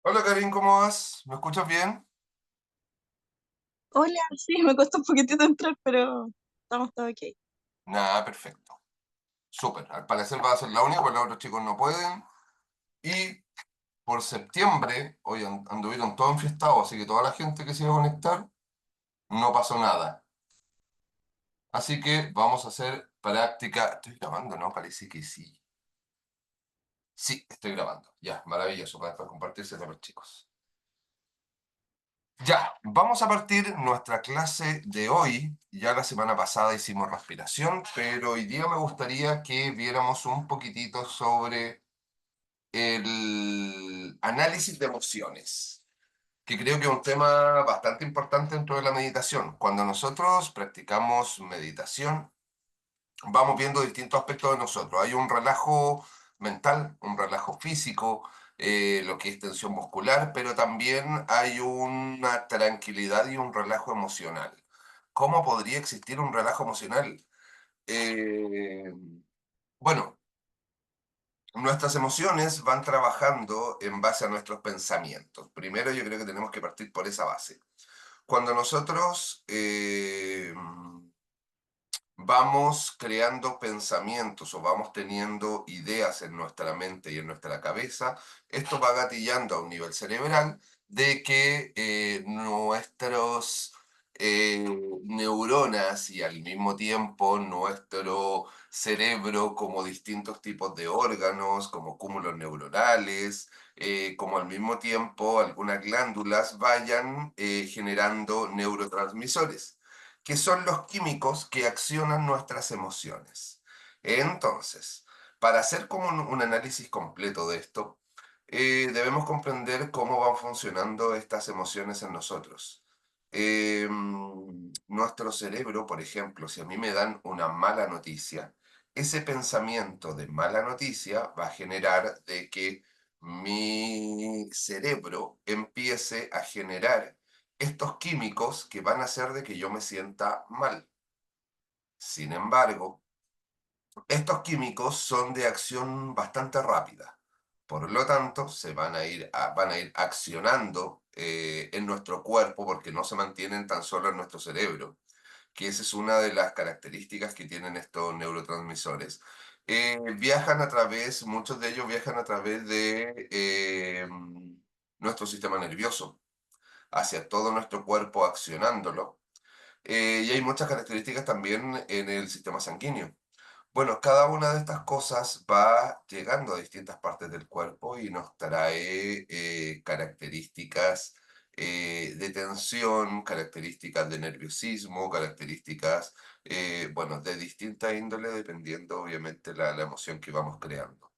Hola Karin, ¿cómo vas? ¿Me escuchas bien? Hola, sí, me costó un poquitito entrar, pero estamos todos ok. Nada, perfecto. Súper. Al parecer va a ser la única, porque los otros chicos no pueden. Y por septiembre, hoy anduvieron todos enfiestados, así que toda la gente que se iba a conectar, no pasó nada. Así que vamos a hacer práctica. Estoy grabando, ¿no? Parece que sí. Sí, estoy grabando. Ya, maravilloso, para después compartirse con los chicos. Ya, vamos a partir nuestra clase de hoy. Ya la semana pasada hicimos respiración, pero hoy día me gustaría que viéramos un poquitito sobre el análisis de emociones, que creo que es un tema bastante importante dentro de la meditación. Cuando nosotros practicamos meditación, vamos viendo distintos aspectos de nosotros. Hay un relajo mental, un relajo físico, lo que es tensión muscular, pero también hay una tranquilidad y un relajo emocional. ¿Cómo podría existir un relajo emocional? Eh, bueno, nuestras emociones van trabajando en base a nuestros pensamientos. Primero yo creo que tenemos que partir por esa base. Cuando nosotros vamos creando pensamientos o vamos teniendo ideas en nuestra mente y en nuestra cabeza, esto va gatillando a un nivel cerebral de que nuestros eh, neuronas y al mismo tiempo nuestro cerebro como distintos tipos de órganos, como cúmulos neuronales, como al mismo tiempo algunas glándulas vayan generando neurotransmisores que son los químicos que accionan nuestras emociones. Entonces, para hacer como un análisis completo de esto, debemos comprender cómo van funcionando estas emociones en nosotros. Nuestro cerebro, por ejemplo, si a mí me dan una mala noticia, ese pensamiento de mala noticia va a generar de que mi cerebro empiece a generar estos químicos que van a hacer de que yo me sienta mal. Sin embargo, estos químicos son de acción bastante rápida. Por lo tanto, van a ir accionando en nuestro cuerpo porque no se mantienen tan solo en nuestro cerebro, que esa es una de las características que tienen estos neurotransmisores. Muchos de ellos viajan a través de nuestro sistema nervioso, hacia todo nuestro cuerpo accionándolo. Y hay muchas características también en el sistema sanguíneo. Bueno, cada una de estas cosas va llegando a distintas partes del cuerpo y nos trae características de tensión, características de nerviosismo, características, bueno, de distinta índole dependiendo obviamente la emoción que vamos creando.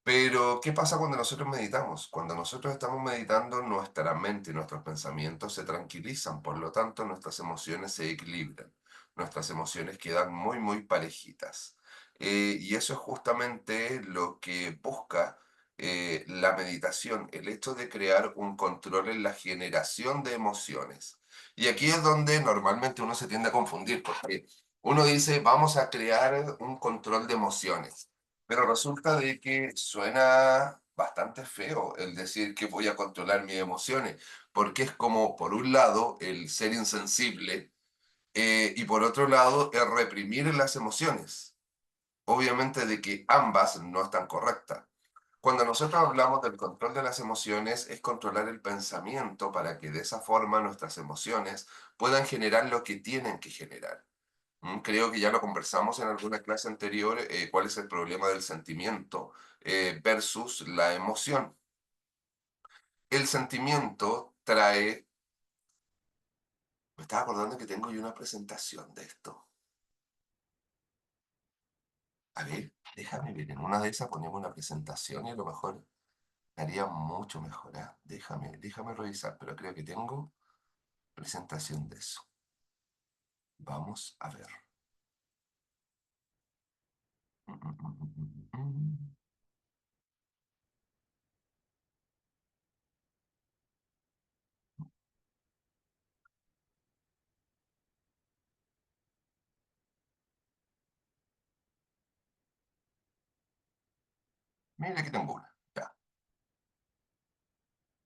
Pero, ¿qué pasa cuando nosotros meditamos? Cuando nosotros estamos meditando, nuestra mente y nuestros pensamientos se tranquilizan, por lo tanto, nuestras emociones se equilibran, nuestras emociones quedan muy, muy parejitas. Y eso es justamente lo que busca la meditación, el hecho de crear un control en la generación de emociones. Y aquí es donde normalmente uno se tiende a confundir, porque uno dice, vamos a crear un control de emociones. Pero resulta de que suena bastante feo el decir que voy a controlar mis emociones, porque es como, por un lado, el ser insensible y por otro lado, el reprimir las emociones. Obviamente de que ambas no están correctas. Cuando nosotros hablamos del control de las emociones, es controlar el pensamiento para que de esa forma nuestras emociones puedan generar lo que tienen que generar. Creo que ya lo conversamos en alguna clase anterior, cuál es el problema del sentimiento versus la emoción. El sentimiento trae, me estaba acordando que tengo yo una presentación de esto. A ver, déjame ver, en una de esas ponemos una presentación y a lo mejor estaría mucho mejor. Déjame revisar, pero creo que tengo presentación de eso. Vamos a ver. Mm, mm, mm, mm, mm, mm. Mira, aquí tengo una. Ya.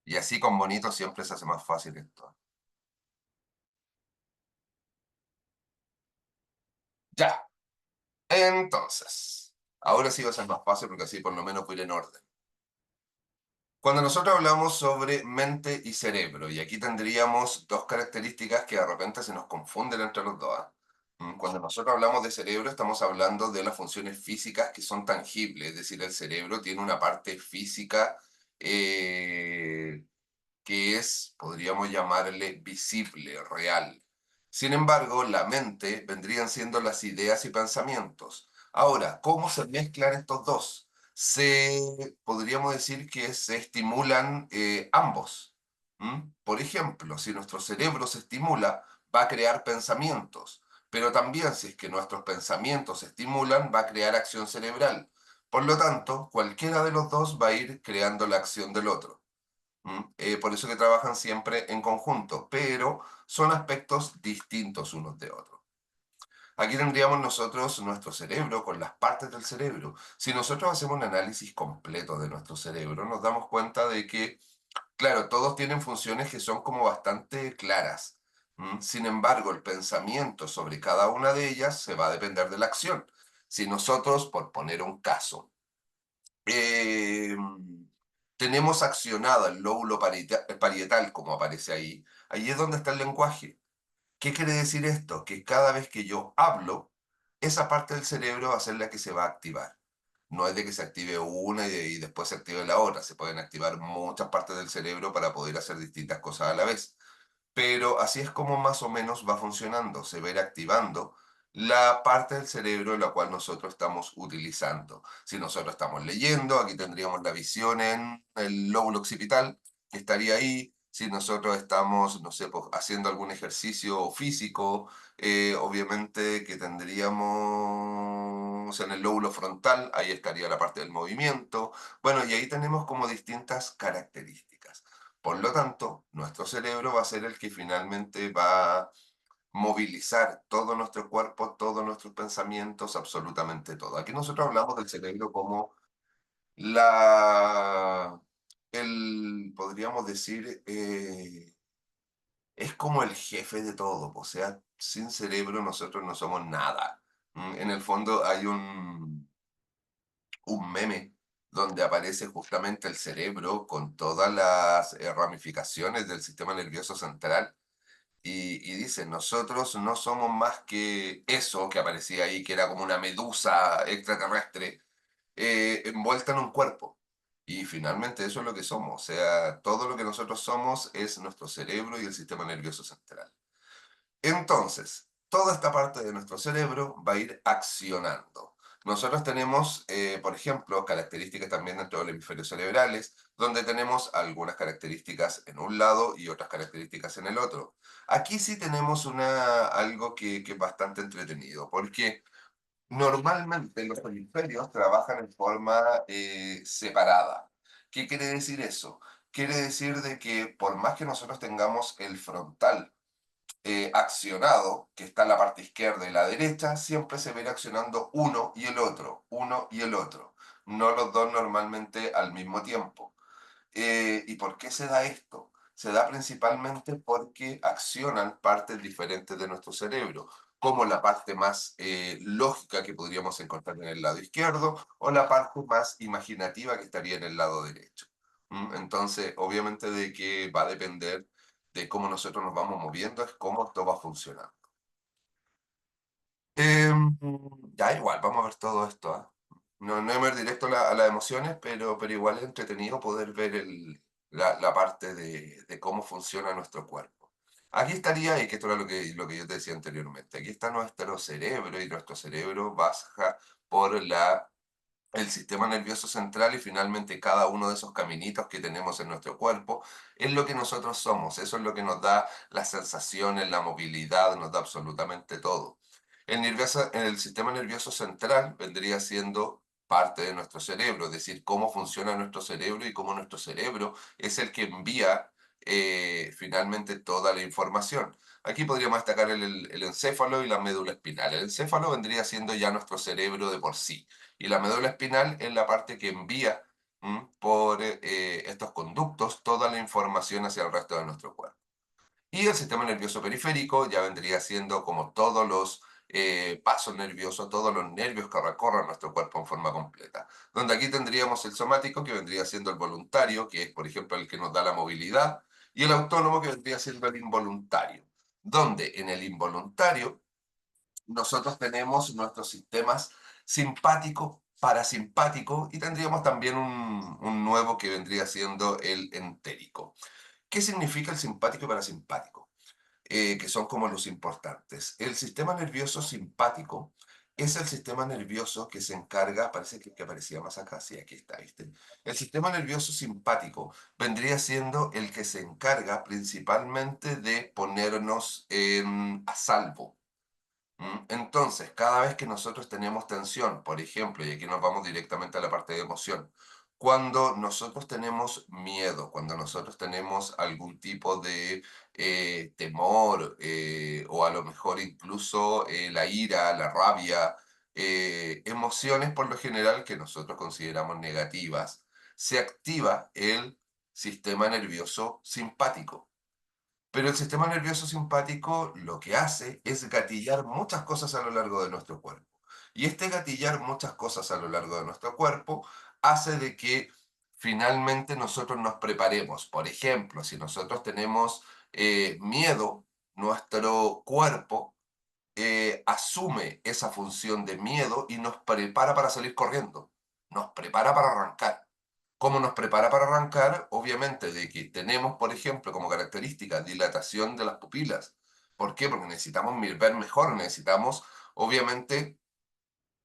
Y así con bonito siempre se hace más fácil esto. Ya, entonces, ahora sí va a ser más fácil porque así por lo menos voy a ir en orden. Cuando nosotros hablamos sobre mente y cerebro, y aquí tendríamos dos características que de repente se nos confunden entre los dos. ¿Ah? Cuando nosotros hablamos de cerebro, estamos hablando de las funciones físicas que son tangibles, es decir, el cerebro tiene una parte física eh, que es, podríamos llamarle, visible, real. Sin embargo, la mente vendrían siendo las ideas y pensamientos. Ahora, ¿cómo se mezclan estos dos? Podríamos decir que se estimulan ambos. Por ejemplo, si nuestro cerebro se estimula, va a crear pensamientos, pero también si es que nuestros pensamientos se estimulan, va a crear acción cerebral. Por lo tanto, cualquiera de los dos va a ir creando la acción del otro. Por eso que trabajan siempre en conjunto, pero son aspectos distintos unos de otros. Aquí tendríamos nosotros nuestro cerebro con las partes del cerebro. Si nosotros hacemos un análisis completo de nuestro cerebro, nos damos cuenta de que, claro, todos tienen funciones que son como bastante claras. Sin embargo, el pensamiento sobre cada una de ellas se va a depender de la acción. Si nosotros, por poner un caso, eh, tenemos accionado el lóbulo parietal, como aparece ahí, ahí es donde está el lenguaje. ¿Qué quiere decir esto? Que cada vez que yo hablo, esa parte del cerebro va a ser la que se va a activar. No es de que se active una y después se active la otra. Se pueden activar muchas partes del cerebro para poder hacer distintas cosas a la vez. Pero así es como más o menos va funcionando. Se va a ir activando la parte del cerebro en la cual nosotros estamos utilizando. Si nosotros estamos leyendo, aquí tendríamos la visión en el lóbulo occipital, que estaría ahí. Si nosotros estamos, no sé, pues, haciendo algún ejercicio físico, obviamente que tendríamos en el lóbulo frontal, ahí estaría la parte del movimiento. Bueno, y ahí tenemos como distintas características. Por lo tanto, nuestro cerebro va a ser el que finalmente va a movilizar todo nuestro cuerpo, todos nuestros pensamientos, absolutamente todo. Aquí nosotros hablamos del cerebro como la, podríamos decir, es como el jefe de todo. O sea, sin cerebro nosotros no somos nada. En el fondo hay un meme donde aparece justamente el cerebro con todas las ramificaciones del sistema nervioso central y dice, nosotros no somos más que eso que aparecía ahí, que era como una medusa extraterrestre envuelta en un cuerpo. Y finalmente eso es lo que somos, o sea, todo lo que nosotros somos es nuestro cerebro y el sistema nervioso central. Entonces, toda esta parte de nuestro cerebro va a ir accionando. Nosotros tenemos, por ejemplo, características también dentro de los hemisferios cerebrales, donde tenemos algunas características en un lado y otras características en el otro. Aquí sí tenemos algo que es bastante entretenido, porque normalmente los hemisferios trabajan en forma separada. ¿Qué quiere decir eso? Quiere decir de que por más que nosotros tengamos el frontal, accionado, que está en la parte izquierda y la derecha, siempre se verá accionando uno y el otro, no los dos normalmente al mismo tiempo. ¿Y por qué se da esto? Se da principalmente porque accionan partes diferentes de nuestro cerebro, como la parte más lógica que podríamos encontrar en el lado izquierdo o la parte más imaginativa que estaría en el lado derecho. Entonces, obviamente de que va a depender de cómo nosotros nos vamos moviendo, es cómo esto va a funcionar. Em, ya igual, vamos a ver todo esto. ¿Ah? No, no ir directo a las emociones, pero igual es entretenido poder ver la parte de cómo funciona nuestro cuerpo. Aquí estaría, y que esto era lo que yo te decía anteriormente, aquí está nuestro cerebro y nuestro cerebro baja por el sistema nervioso central y finalmente cada uno de esos caminitos que tenemos en nuestro cuerpo es lo que nosotros somos, eso es lo que nos da las sensaciones, la movilidad, nos da absolutamente todo. El sistema nervioso central vendría siendo parte de nuestro cerebro, es decir, cómo funciona nuestro cerebro y cómo nuestro cerebro es el que envía finalmente toda la información. Aquí podríamos destacar el encéfalo y la médula espinal. El encéfalo vendría siendo ya nuestro cerebro de por sí y la médula espinal es la parte que envía por estos conductos toda la información hacia el resto de nuestro cuerpo. Y el sistema nervioso periférico ya vendría siendo como todos los pasos nerviosos, todos los nervios que recorren nuestro cuerpo en forma completa. Donde aquí tendríamos el somático, que vendría siendo el voluntario, que es, por ejemplo, el que nos da la movilidad, y el autónomo, que vendría siendo el involuntario. Donde en el involuntario nosotros tenemos nuestros sistemas simpático, parasimpático, y tendríamos también un nuevo que vendría siendo el entérico. ¿Qué significa el simpático y parasimpático? Que son como los importantes. El sistema nervioso simpático es el sistema nervioso que se encarga, parece que aparecía más acá, sí, aquí está, ¿viste? El sistema nervioso simpático vendría siendo el que se encarga principalmente de ponernos a salvo. Entonces, cada vez que nosotros tenemos tensión, por ejemplo, y aquí nos vamos directamente a la parte de emoción, cuando nosotros tenemos miedo, cuando nosotros tenemos algún tipo de temor o a lo mejor incluso la ira, la rabia, emociones por lo general que nosotros consideramos negativas, se activa el sistema nervioso simpático. Pero el sistema nervioso simpático lo que hace es gatillar muchas cosas a lo largo de nuestro cuerpo. Y este gatillar muchas cosas a lo largo de nuestro cuerpo hace de que finalmente nosotros nos preparemos. Por ejemplo, si nosotros tenemos miedo, nuestro cuerpo asume esa función de miedo y nos prepara para salir corriendo, nos prepara para arrancar. ¿Cómo nos prepara para arrancar? Obviamente de que tenemos, por ejemplo, como característica dilatación de las pupilas. ¿Por qué? Porque necesitamos ver mejor, necesitamos, obviamente,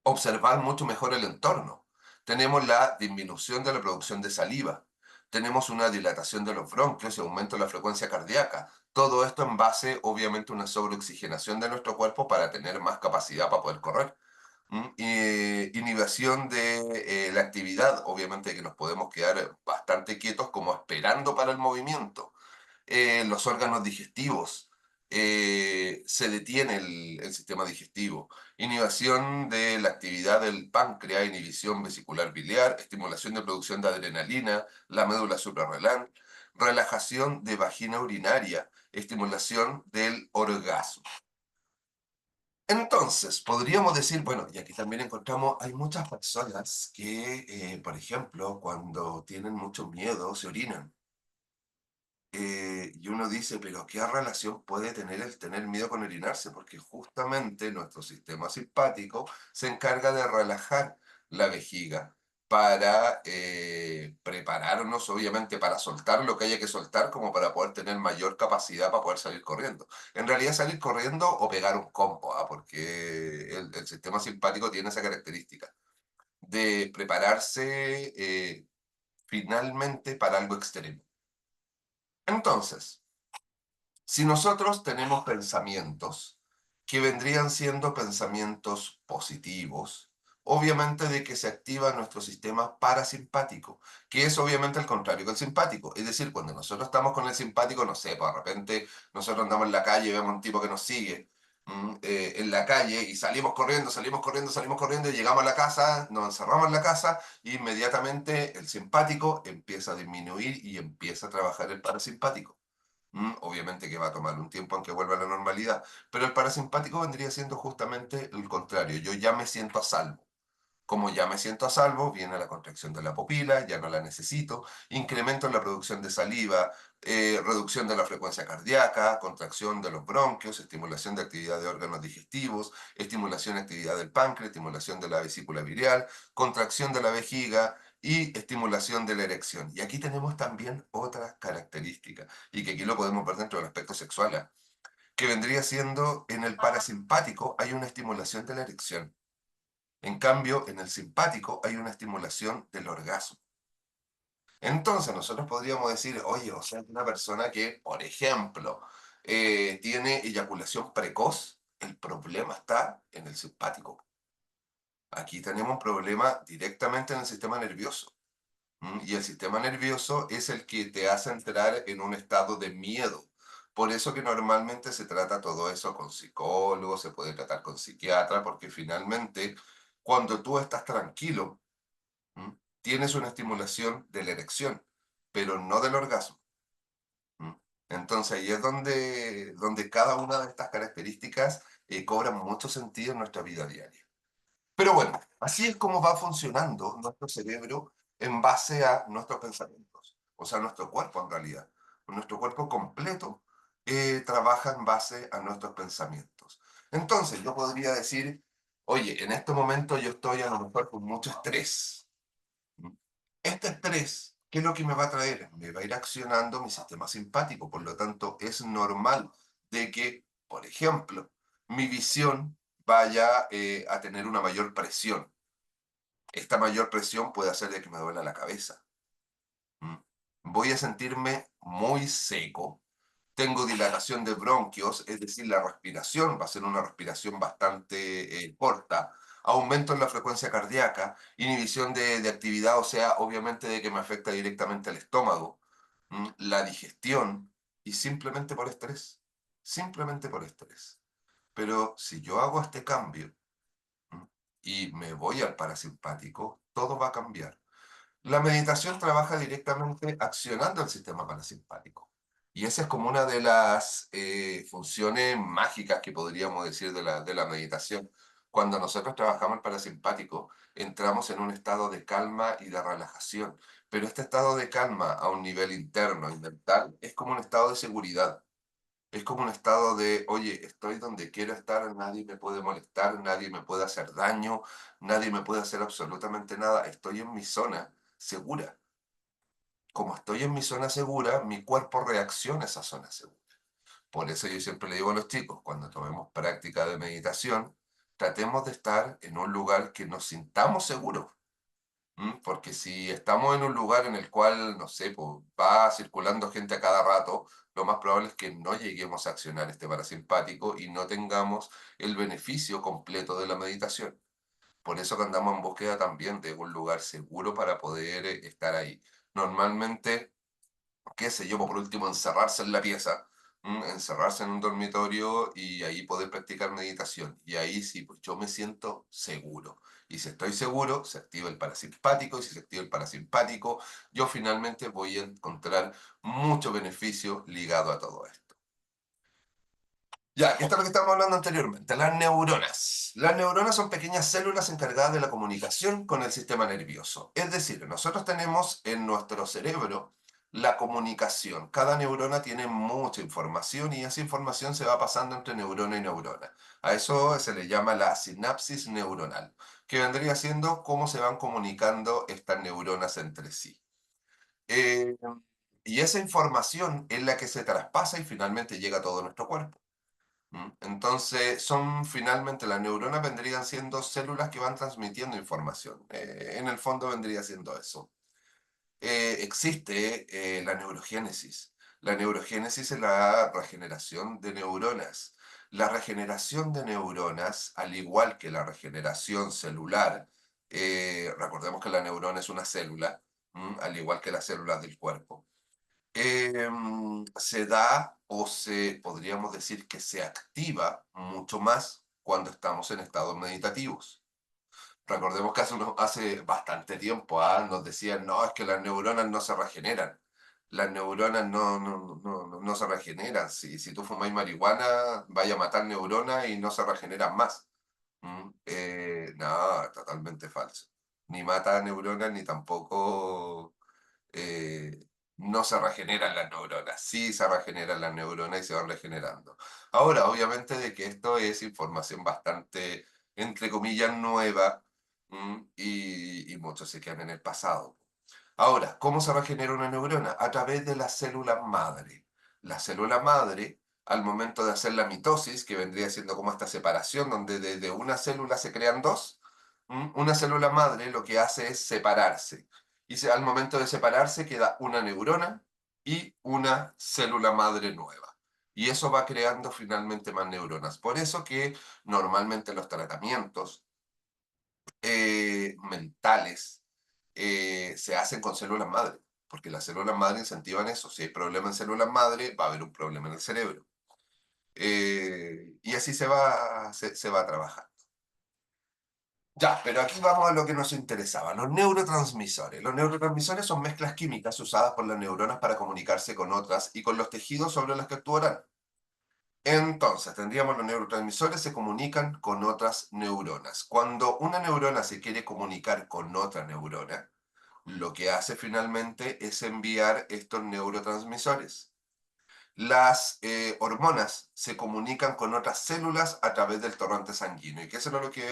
observar mucho mejor el entorno. Tenemos la disminución de la producción de saliva. Tenemos una dilatación de los bronquios y aumento de la frecuencia cardíaca. Todo esto en base, obviamente, a una sobreoxigenación de nuestro cuerpo para tener más capacidad para poder correr. Inhibición de la actividad, obviamente que nos podemos quedar bastante quietos como esperando para el movimiento. Los órganos digestivos, se detiene el sistema digestivo. Inhibición de la actividad del páncreas, inhibición vesicular biliar, estimulación de producción de adrenalina, la médula suprarrenal, relajación de vagina urinaria, estimulación del orgasmo. Entonces, podríamos decir, bueno, y aquí también encontramos, hay muchas personas que, por ejemplo, cuando tienen mucho miedo, se orinan. Y uno dice, pero ¿qué relación puede tener el tener miedo con orinarse? Porque justamente nuestro sistema simpático se encarga de relajar la vejiga para prepararnos, obviamente, para soltar lo que haya que soltar, como para poder tener mayor capacidad para poder salir corriendo. En realidad, salir corriendo o pegar un compo, ¿ah? Porque el sistema simpático tiene esa característica de prepararse finalmente para algo extremo. Entonces, si nosotros tenemos pensamientos que vendrían siendo pensamientos positivos, obviamente de que se activa nuestro sistema parasimpático, que es obviamente el contrario que el simpático. Es decir, cuando nosotros estamos con el simpático, no sé, pues de repente nosotros andamos en la calle y vemos un tipo que nos sigue en la calle y salimos corriendo, salimos corriendo, salimos corriendo y llegamos a la casa, nos encerramos en la casa e inmediatamente el simpático empieza a disminuir y empieza a trabajar el parasimpático. Obviamente que va a tomar un tiempo aunque vuelva a la normalidad, pero el parasimpático vendría siendo justamente el contrario. Yo ya me siento a salvo. Como ya me siento a salvo, viene la contracción de la pupila, ya no la necesito, incremento en la producción de saliva, reducción de la frecuencia cardíaca, contracción de los bronquios, estimulación de actividad de órganos digestivos, estimulación de actividad del páncreas, estimulación de la vesícula biliar, contracción de la vejiga y estimulación de la erección. Y aquí tenemos también otra característica, y que aquí lo podemos ver dentro del aspecto sexual, ¿ah? Que vendría siendo en el parasimpático hay una estimulación de la erección. En cambio, en el simpático hay una estimulación del orgasmo. Entonces, nosotros podríamos decir, oye, o sea, una persona que, por ejemplo, tiene eyaculación precoz, el problema está en el simpático. Aquí tenemos un problema directamente en el sistema nervioso. Y el sistema nervioso es el que te hace entrar en un estado de miedo. Por eso que normalmente se trata todo eso con psicólogos, se puede tratar con psiquiatra, porque finalmente cuando tú estás tranquilo, ¿m? Tienes una estimulación de la erección, pero no del orgasmo. Entonces ahí es donde cada una de estas características cobran mucho sentido en nuestra vida diaria. Pero bueno, así es como va funcionando nuestro cerebro en base a nuestros pensamientos, o sea, nuestro cuerpo en realidad. Nuestro cuerpo completo trabaja en base a nuestros pensamientos. Entonces, yo podría decir, oye, en este momento yo estoy a lo mejor con mucho estrés. ¿Mm? Este estrés, ¿qué es lo que me va a traer? Me va a ir accionando mi sistema simpático, por lo tanto, es normal de que, por ejemplo, mi visión vaya a tener una mayor presión. Esta mayor presión puede hacer de que me duela la cabeza. ¿Mm? Voy a sentirme muy seco. Tengo dilatación de bronquios, es decir, la respiración va a ser una respiración bastante corta. Aumento en la frecuencia cardíaca, inhibición de actividad, o sea, obviamente de que me afecta directamente al estómago, la digestión, y simplemente por estrés. Simplemente por estrés. Pero si yo hago este cambio, ¿m? Y me voy al parasimpático, todo va a cambiar. La meditación trabaja directamente accionando el sistema parasimpático. Y esa es como una de las funciones mágicas que podríamos decir de la meditación. Cuando nosotros trabajamos el parasimpático, entramos en un estado de calma y de relajación. Pero este estado de calma a un nivel interno y mental es como un estado de seguridad. Es como un estado de, oye, estoy donde quiero estar, nadie me puede molestar, nadie me puede hacer daño, nadie me puede hacer absolutamente nada, estoy en mi zona segura. Como estoy en mi zona segura, mi cuerpo reacciona a esa zona segura. Por eso yo siempre le digo a los chicos, cuando tomemos práctica de meditación, tratemos de estar en un lugar que nos sintamos seguros. Porque si estamos en un lugar en el cual, no sé, pues, va circulando gente a cada rato, lo más probable es que no lleguemos a accionar este parasimpático y no tengamos el beneficio completo de la meditación. Por eso que andamos en búsqueda también de un lugar seguro para poder estar ahí. Normalmente qué sé yo, por último, encerrarse en la pieza, encerrarse en un dormitorio y ahí poder practicar meditación. Y ahí sí, pues yo me siento seguro. Y si estoy seguro, se activa el parasimpático, y si se activa el parasimpático, yo finalmente voy a encontrar mucho beneficio ligado a todo esto. Ya, esto es lo que estábamos hablando anteriormente, las neuronas. Las neuronas son pequeñas células encargadas de la comunicación con el sistema nervioso. Es decir, nosotros tenemos en nuestro cerebro la comunicación. Cada neurona tiene mucha información y esa información se va pasando entre neurona y neurona. A eso se le llama la sinapsis neuronal, que vendría siendo cómo se van comunicando estas neuronas entre sí. Eh, y esa información es la que se traspasa y finalmente llega a todo nuestro cuerpo. Entonces, son finalmente las neuronas vendrían siendo células que van transmitiendo información. En el fondo vendría siendo eso. Existe la neurogénesis. La neurogénesis es la regeneración de neuronas. La regeneración de neuronas, al igual que la regeneración celular, recordemos que la neurona es una célula, al igual que las células del cuerpo. Se da o se podríamos decir que se activa mucho más cuando estamos en estados meditativos. Recordemos que hace bastante tiempo nos decían, no, es que las neuronas no se regeneran. Las neuronas no se regeneran. Si tú fumáis marihuana, vaya a matar neuronas y no se regeneran más. No, totalmente falso. Ni mata neuronas ni tampoco eh, no se regeneran las neuronas. Sí se regeneran las neuronas y se van regenerando. Ahora, obviamente de que esto es información bastante, entre comillas, nueva, y muchos se quedan en el pasado. Ahora, ¿cómo se regenera una neurona? A través de la célula madre. La célula madre, al momento de hacer la mitosis, que vendría siendo como esta separación, donde de una célula se crean dos, una célula madre lo que hace es separarse. Y al momento de separarse queda una neurona y una célula madre nueva. Y eso va creando finalmente más neuronas. Por eso que normalmente los tratamientos mentales se hacen con células madre, porque las células madre incentivan eso. Si hay problema en células madre, va a haber un problema en el cerebro. Y así se va a trabajar. Ya, pero aquí vamos a lo que nos interesaba, los neurotransmisores. Los neurotransmisores son mezclas químicas usadas por las neuronas para comunicarse con otras y con los tejidos sobre los que actuarán. Entonces, tendríamos los neurotransmisores se comunican con otras neuronas. Cuando una neurona se quiere comunicar con otra neurona, lo que hace finalmente es enviar estos neurotransmisores. Las hormonas se comunican con otras células a través del torrente sanguíneo, y que eso es lo que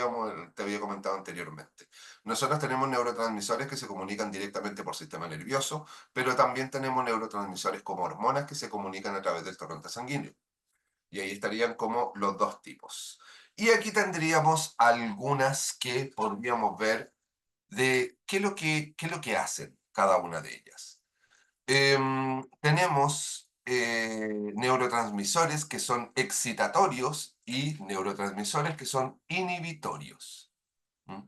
te había comentado anteriormente. Nosotros tenemos neurotransmisores que se comunican directamente por sistema nervioso, pero también tenemos neurotransmisores como hormonas que se comunican a través del torrente sanguíneo. Y ahí estarían como los dos tipos. Y aquí tendríamos algunas que podríamos ver de qué es lo que hacen cada una de ellas. Tenemos neurotransmisores que son excitatorios y neurotransmisores que son inhibitorios. ¿Mm?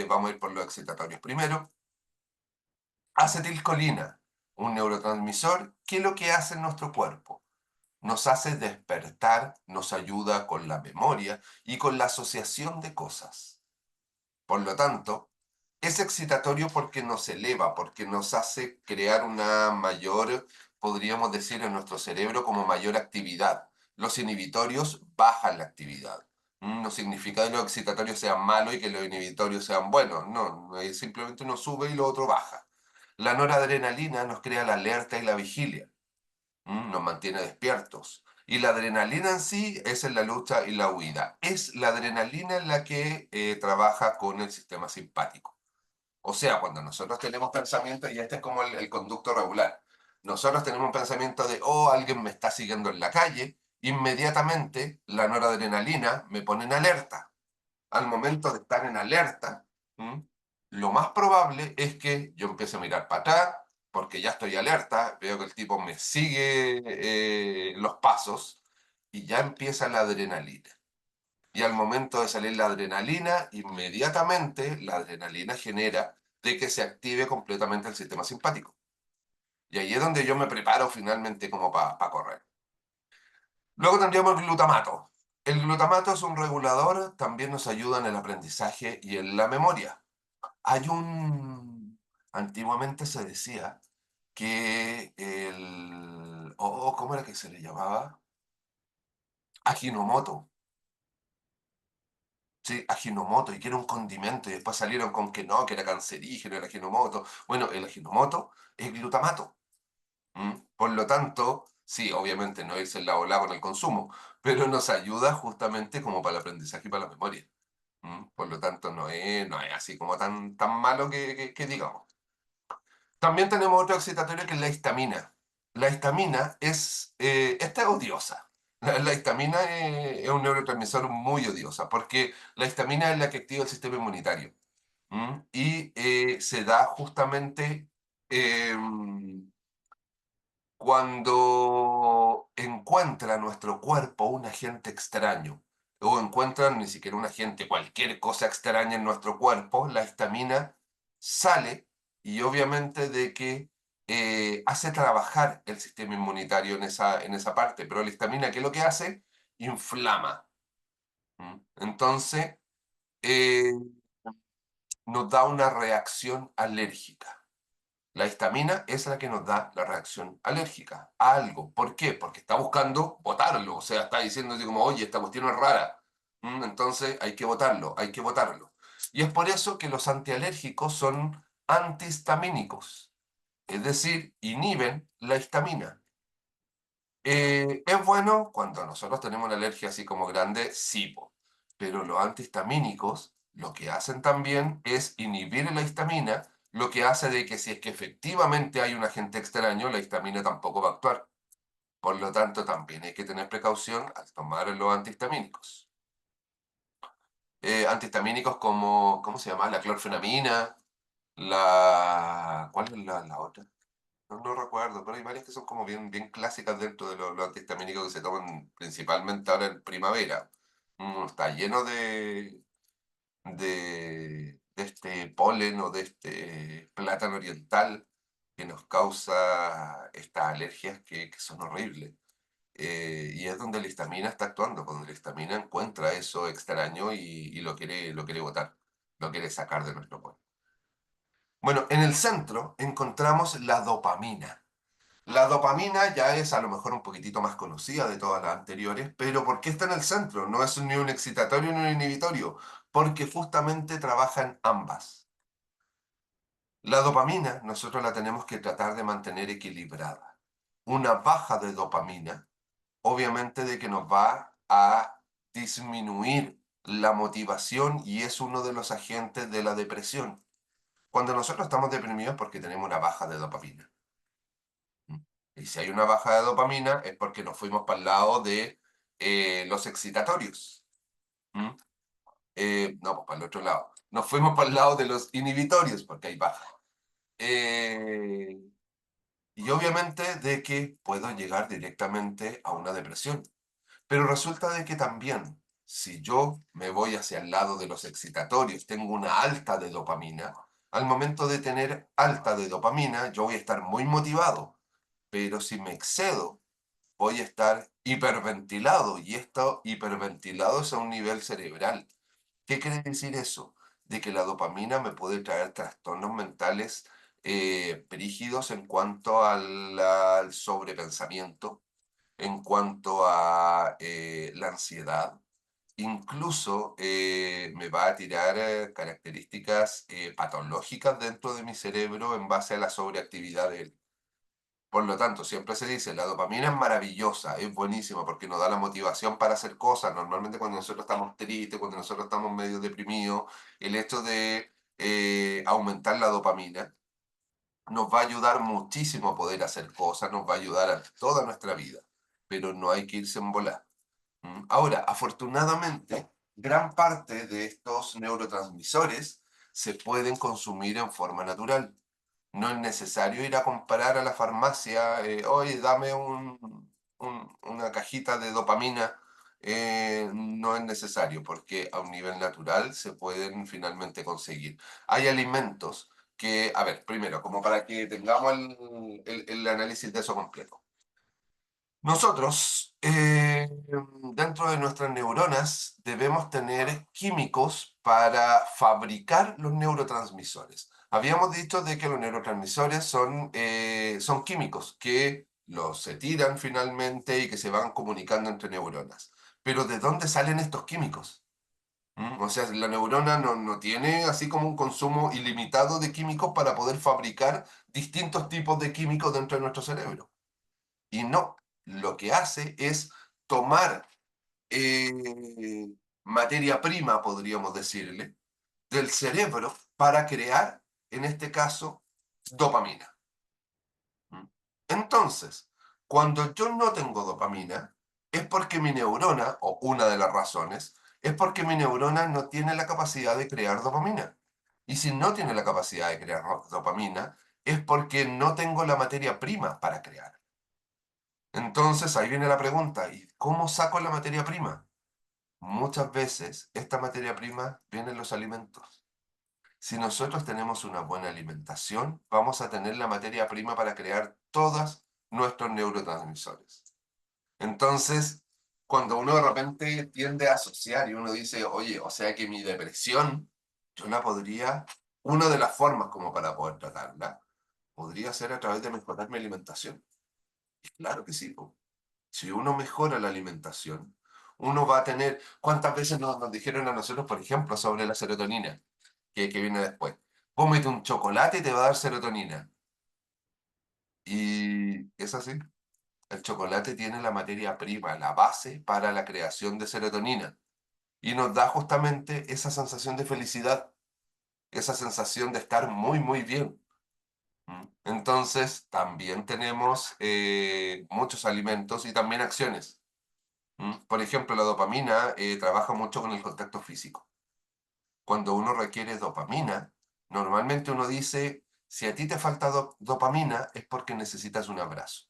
Vamos a ir por los excitatorios primero. Acetilcolina, un neurotransmisor, ¿qué es lo que hace en nuestro cuerpo? Nos hace despertar, nos ayuda con la memoria y con la asociación de cosas. Por lo tanto, es excitatorio porque nos eleva, porque nos hace crear una mayor, podríamos decir, en nuestro cerebro como mayor actividad. Los inhibitorios bajan la actividad. No significa que los excitatorios sean malos y que los inhibitorios sean buenos. No, simplemente uno sube y lo otro baja. La noradrenalina nos crea la alerta y la vigilia. Nos mantiene despiertos. Y la adrenalina en sí es en la lucha y la huida. Es la adrenalina la que trabaja con el sistema simpático. O sea, cuando nosotros tenemos pensamientos, y este es como el conducto regular, nosotros tenemos un pensamiento de, oh, alguien me está siguiendo en la calle, inmediatamente la noradrenalina me pone en alerta. Al momento de estar en alerta, ¿m? Lo más probable es que yo empiece a mirar para atrás, porque ya estoy alerta, veo que el tipo me sigue los pasos y ya empieza la adrenalina. Y al momento de salir la adrenalina, inmediatamente la adrenalina genera de que se active completamente el sistema simpático. Y ahí es donde yo me preparo finalmente como para correr. Luego tendríamos el glutamato. El glutamato es un regulador, también nos ayuda en el aprendizaje y en la memoria. Hay un... Antiguamente se decía que ¿cómo era que se le llamaba? Ajinomoto. Sí, Ajinomoto, y que era un condimento, y después salieron con que no, que era cancerígeno el Ajinomoto. Bueno, el Ajinomoto es glutamato. Por lo tanto, sí, obviamente no irse en la ola con el consumo, pero nos ayuda justamente como para el aprendizaje y para la memoria. Por lo tanto, no es así como tan malo que digamos. También tenemos otro excitatorio que es la histamina. La histamina esta es odiosa. La histamina es un neurotransmisor muy odiosa porque la histamina es la que activa el sistema inmunitario. Y se da justamente em, cuando encuentra nuestro cuerpo un agente extraño, o encuentran ni siquiera un agente, cualquier cosa extraña en nuestro cuerpo, la histamina sale y obviamente de que hace trabajar el sistema inmunitario en esa parte, pero la histamina, ¿qué es lo que hace? Inflama. Entonces, eh, nos da una reacción alérgica. La histamina es la que nos da la reacción alérgica a algo. ¿Por qué? Porque está buscando botarlo. O sea, está diciendo así como, oye, esta cuestión es rara. Entonces hay que botarlo, hay que botarlo. Y es por eso que los antialérgicos son antihistamínicos. Es decir, inhiben la histamina. ¿Es bueno cuando nosotros tenemos una alergia así como grande? Sí, po. Pero los antihistamínicos lo que hacen también es inhibir la histamina, lo que hace de que si es que efectivamente hay un agente extraño, la histamina tampoco va a actuar. Por lo tanto, también hay que tener precaución al tomar los antihistamínicos. Antihistamínicos como, ¿cómo se llama? La clorfenamina, ¿cuál es la otra? No recuerdo, pero hay varias que son como bien clásicas dentro de los antihistamínicos que se toman principalmente ahora en primavera. Está lleno de este polen o de este plátano oriental que nos causa estas alergias que son horribles. Y es donde la histamina está actuando, cuando la histamina encuentra eso extraño y lo quiere botar, lo quiere sacar de nuestro cuerpo. Bueno, en el centro encontramos la dopamina. La dopamina ya es a lo mejor un poquitito más conocida de todas las anteriores, pero ¿por qué está en el centro? No es ni un excitatorio ni un inhibitorio, porque justamente trabajan ambas. La dopamina nosotros la tenemos que tratar de mantener equilibrada. Una baja de dopamina, obviamente de que nos va a disminuir la motivación y es uno de los agentes de la depresión. Cuando nosotros estamos deprimidos es porque tenemos una baja de dopamina. ¿Mm? Y si hay una baja de dopamina es porque nos fuimos para el lado de los excitatorios. ¿Mm? No, pues para el otro lado. Nos fuimos para el lado de los inhibitorios porque hay baja. Eh, y obviamente de que puedo llegar directamente a una depresión. Pero resulta de que también, si yo me voy hacia el lado de los excitatorios, tengo una alta de dopamina, al momento de tener alta de dopamina, yo voy a estar muy motivado. Pero si me excedo, voy a estar hiperventilado y esto hiperventilado es a un nivel cerebral. ¿Qué quiere decir eso? De que la dopamina me puede traer trastornos mentales brígidos en cuanto al sobrepensamiento, en cuanto a la ansiedad. Incluso me va a tirar características patológicas dentro de mi cerebro en base a la sobreactividad de él. Por lo tanto, siempre se dice, la dopamina es maravillosa, es buenísima porque nos da la motivación para hacer cosas. Normalmente cuando nosotros estamos tristes, cuando nosotros estamos medio deprimidos, el hecho de aumentar la dopamina nos va a ayudar muchísimo a poder hacer cosas, nos va a ayudar a toda nuestra vida, pero no hay que irse en volar. Ahora, afortunadamente, gran parte de estos neurotransmisores se pueden consumir en forma natural. No es necesario ir a comprar a la farmacia, oye, dame una cajita de dopamina. No es necesario porque a un nivel natural se pueden finalmente conseguir. Hay alimentos que, a ver, primero, como para que tengamos el análisis de eso completo. Nosotros, dentro de nuestras neuronas, debemos tener químicos para fabricar los neurotransmisores. Habíamos dicho de que los neurotransmisores son químicos que se tiran finalmente y que se van comunicando entre neuronas. Pero ¿de dónde salen estos químicos? O sea, la neurona no tiene así como un consumo ilimitado de químicos para poder fabricar distintos tipos de químicos dentro de nuestro cerebro. Y no, lo que hace es tomar materia prima, podríamos decirle, del cerebro para crear, en este caso, dopamina. ¿Mm? Entonces, cuando yo no tengo dopamina, es porque mi neurona, o una de las razones, es porque mi neurona no tiene la capacidad de crear dopamina. Y si no tiene la capacidad de crear dopamina, es porque no tengo la materia prima para crear. Entonces ahí viene la pregunta, ¿y cómo saco la materia prima? Muchas veces esta materia prima viene en los alimentos. Si nosotros tenemos una buena alimentación, vamos a tener la materia prima para crear todos nuestros neurotransmisores. Entonces, cuando uno de repente tiende a asociar y uno dice, oye, o sea que mi depresión, yo la podría, una de las formas como para poder tratarla, podría ser a través de mejorar mi alimentación. Y claro que sí, po. Si uno mejora la alimentación, uno va a tener, ¿cuántas veces nos dijeron a nosotros, por ejemplo, sobre la serotonina, que viene después? Cómete un chocolate y te va a dar serotonina. Y es así. El chocolate tiene la materia prima, la base para la creación de serotonina. Y nos da justamente esa sensación de felicidad, esa sensación de estar muy, muy bien. Entonces, también tenemos muchos alimentos y también acciones. Por ejemplo, la dopamina trabaja mucho con el contacto físico. Cuando uno requiere dopamina, normalmente uno dice, si a ti te falta dopamina es porque necesitas un abrazo,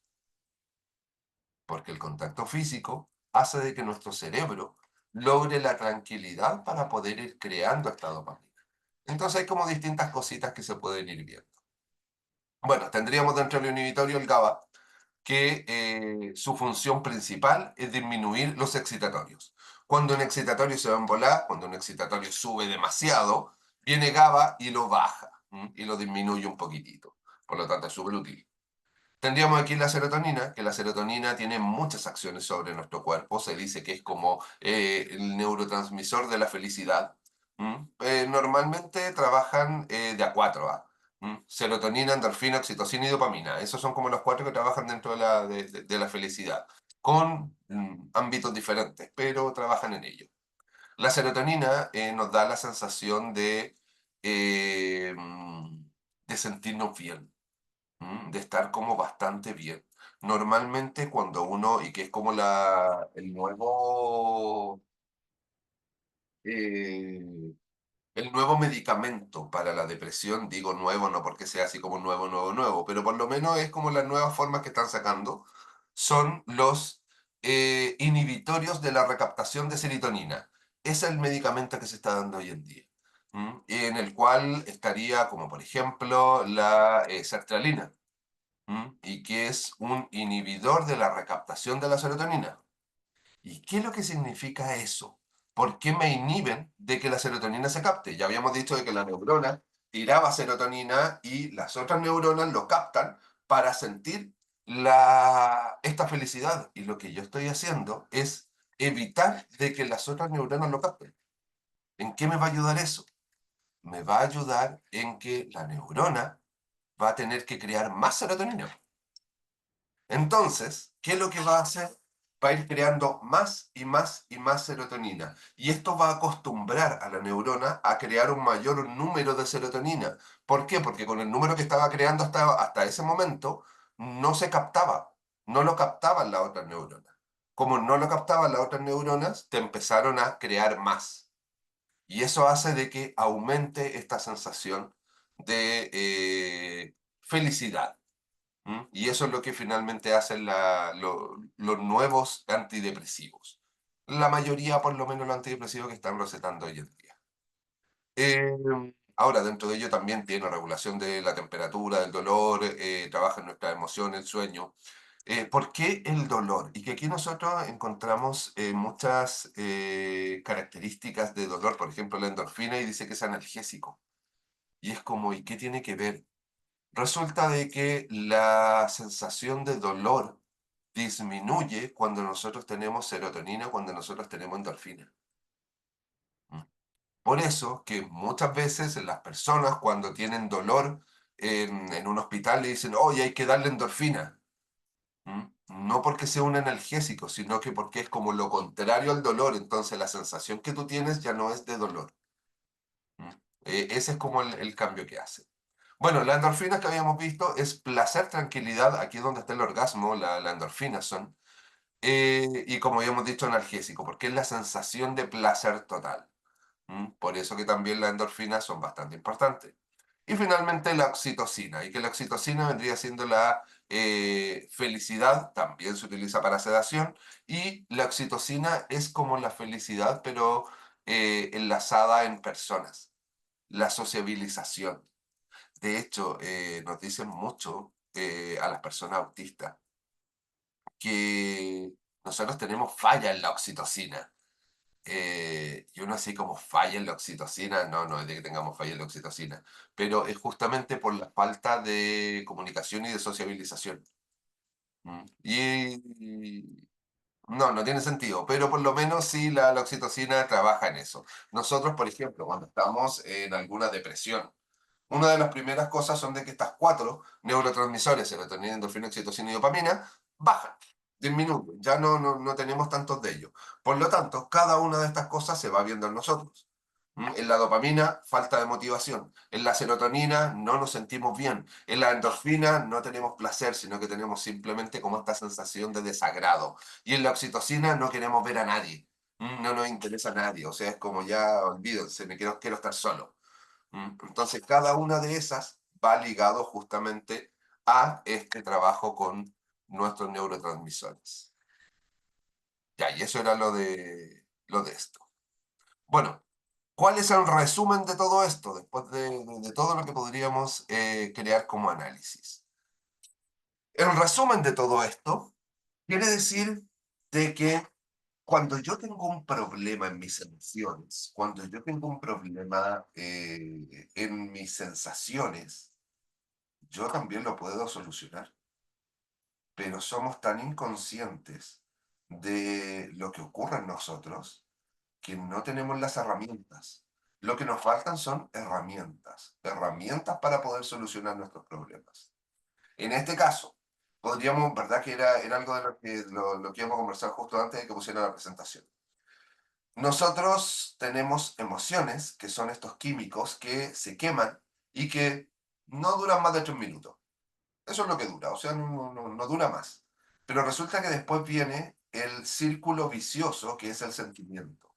porque el contacto físico hace de que nuestro cerebro logre la tranquilidad para poder ir creando esta dopamina. Entonces hay como distintas cositas que se pueden ir viendo. Bueno, tendríamos dentro del inhibitorio el GABA, que su función principal es disminuir los excitatorios. Cuando un excitatorio se va a embolar, cuando un excitatorio sube demasiado, viene GABA y lo baja, y lo disminuye un poquitito. Por lo tanto, es súper útil. Tendríamos aquí la serotonina, que la serotonina tiene muchas acciones sobre nuestro cuerpo. Se dice que es como el neurotransmisor de la felicidad. Normalmente trabajan de a cuatro. Serotonina, endorfina, oxitocina y dopamina. Esos son como los cuatro que trabajan dentro de la felicidad, con ámbitos diferentes, pero trabajan en ello. La serotonina nos da la sensación de sentirnos bien, de estar como bastante bien. Normalmente cuando uno, y que es como eh, el nuevo medicamento para la depresión, digo nuevo no porque sea así como nuevo, nuevo, nuevo, pero por lo menos es como las nuevas formas que están sacando, son los inhibitorios de la recaptación de serotonina. Ese es el medicamento que se está dando hoy en día, en el cual estaría como por ejemplo la sertralina. Y que es un inhibidor de la recaptación de la serotonina. ¿Y qué es lo que significa eso? ¿Por qué me inhiben de que la serotonina se capte? Ya habíamos dicho de que la neurona tiraba serotonina y las otras neuronas lo captan para sentir esta felicidad. Y lo que yo estoy haciendo es evitar de que las otras neuronas lo capten. ¿En qué me va a ayudar eso? Me va a ayudar en que la neurona va a tener que crear más serotonina. Entonces, ¿qué es lo que va a hacer? Va a ir creando más y más y más serotonina. Y esto va a acostumbrar a la neurona a crear un mayor número de serotonina. ¿Por qué? Porque con el número que estaba creando hasta ese momento, no se captaba. No lo captaban las otras neuronas. Como no lo captaban las otras neuronas, te empezaron a crear más. Y eso hace de que aumente esta sensación de felicidad. Y eso es lo que finalmente hacen los nuevos antidepresivos. La mayoría, por lo menos, los antidepresivos que están recetando hoy en día. Eh, Ahora, dentro de ello también tiene regulación de la temperatura, del dolor, trabaja en nuestras emociones, el sueño. ¿Por qué el dolor? Y que aquí nosotros encontramos muchas características de dolor, por ejemplo, la endorfina, y dice que es analgésico. Y es como, ¿y qué tiene que ver? Resulta de que la sensación de dolor disminuye cuando nosotros tenemos serotonina, cuando nosotros tenemos endorfina. Mm. Por eso que muchas veces las personas cuando tienen dolor en un hospital le dicen, oye, hay que darle endorfina. No porque sea un analgésico, sino que porque es como lo contrario al dolor. Entonces la sensación que tú tienes ya no es de dolor. ¿Mm? Ese es como el cambio que hace. Bueno, la endorfina que habíamos visto es placer, tranquilidad, aquí es donde está el orgasmo, la endorfina son, y como habíamos dicho, analgésico, porque es la sensación de placer total. Por eso que también las endorfinas son bastante importantes. Y finalmente la oxitocina, y que la oxitocina vendría siendo la felicidad, también se utiliza para sedación, y la oxitocina es como la felicidad, pero enlazada en personas, la sociabilización. De hecho, nos dicen mucho a las personas autistas que nosotros tenemos falla en la oxitocina. Y uno así como falla en la oxitocina, no, no es de que tengamos falla en la oxitocina, pero es justamente por la falta de comunicación y de sociabilización. Y no, no tiene sentido, pero por lo menos sí la oxitocina trabaja en eso. Nosotros, por ejemplo, cuando estamos en alguna depresión, una de las primeras cosas son de que estas cuatro neurotransmisores, serotonina, endorfina, oxitocina y dopamina, bajan, disminuyen, ya no tenemos tantos de ellos. Por lo tanto, cada una de estas cosas se va viendo en nosotros. En la dopamina, falta de motivación. En la serotonina, no nos sentimos bien. En la endorfina, no tenemos placer, sino que tenemos simplemente como esta sensación de desagrado. Y en la oxitocina, no queremos ver a nadie. No nos interesa a nadie. O sea, es como ya, olvídense, quiero estar solo. Entonces, cada una de esas va ligado justamente a este trabajo con nuestros neurotransmisores. Ya, y eso era lo de esto. Bueno, ¿cuál es el resumen de todo esto, después de todo lo que podríamos crear como análisis? El resumen de todo esto quiere decir de que cuando yo tengo un problema en mis emociones, cuando yo tengo un problema en mis sensaciones, yo también lo puedo solucionar, pero somos tan inconscientes de lo que ocurre en nosotros que no tenemos las herramientas. Lo que nos faltan son herramientas, herramientas para poder solucionar nuestros problemas. En este caso, podríamos, ¿verdad? Que era algo de lo que íbamos a conversar justo antes de que pusiera la presentación. Nosotros tenemos emociones, que son estos químicos que se queman y que no duran más de 3 minutos. Eso es lo que dura, o sea, no dura más. Pero resulta que después viene el círculo vicioso, que es el sentimiento.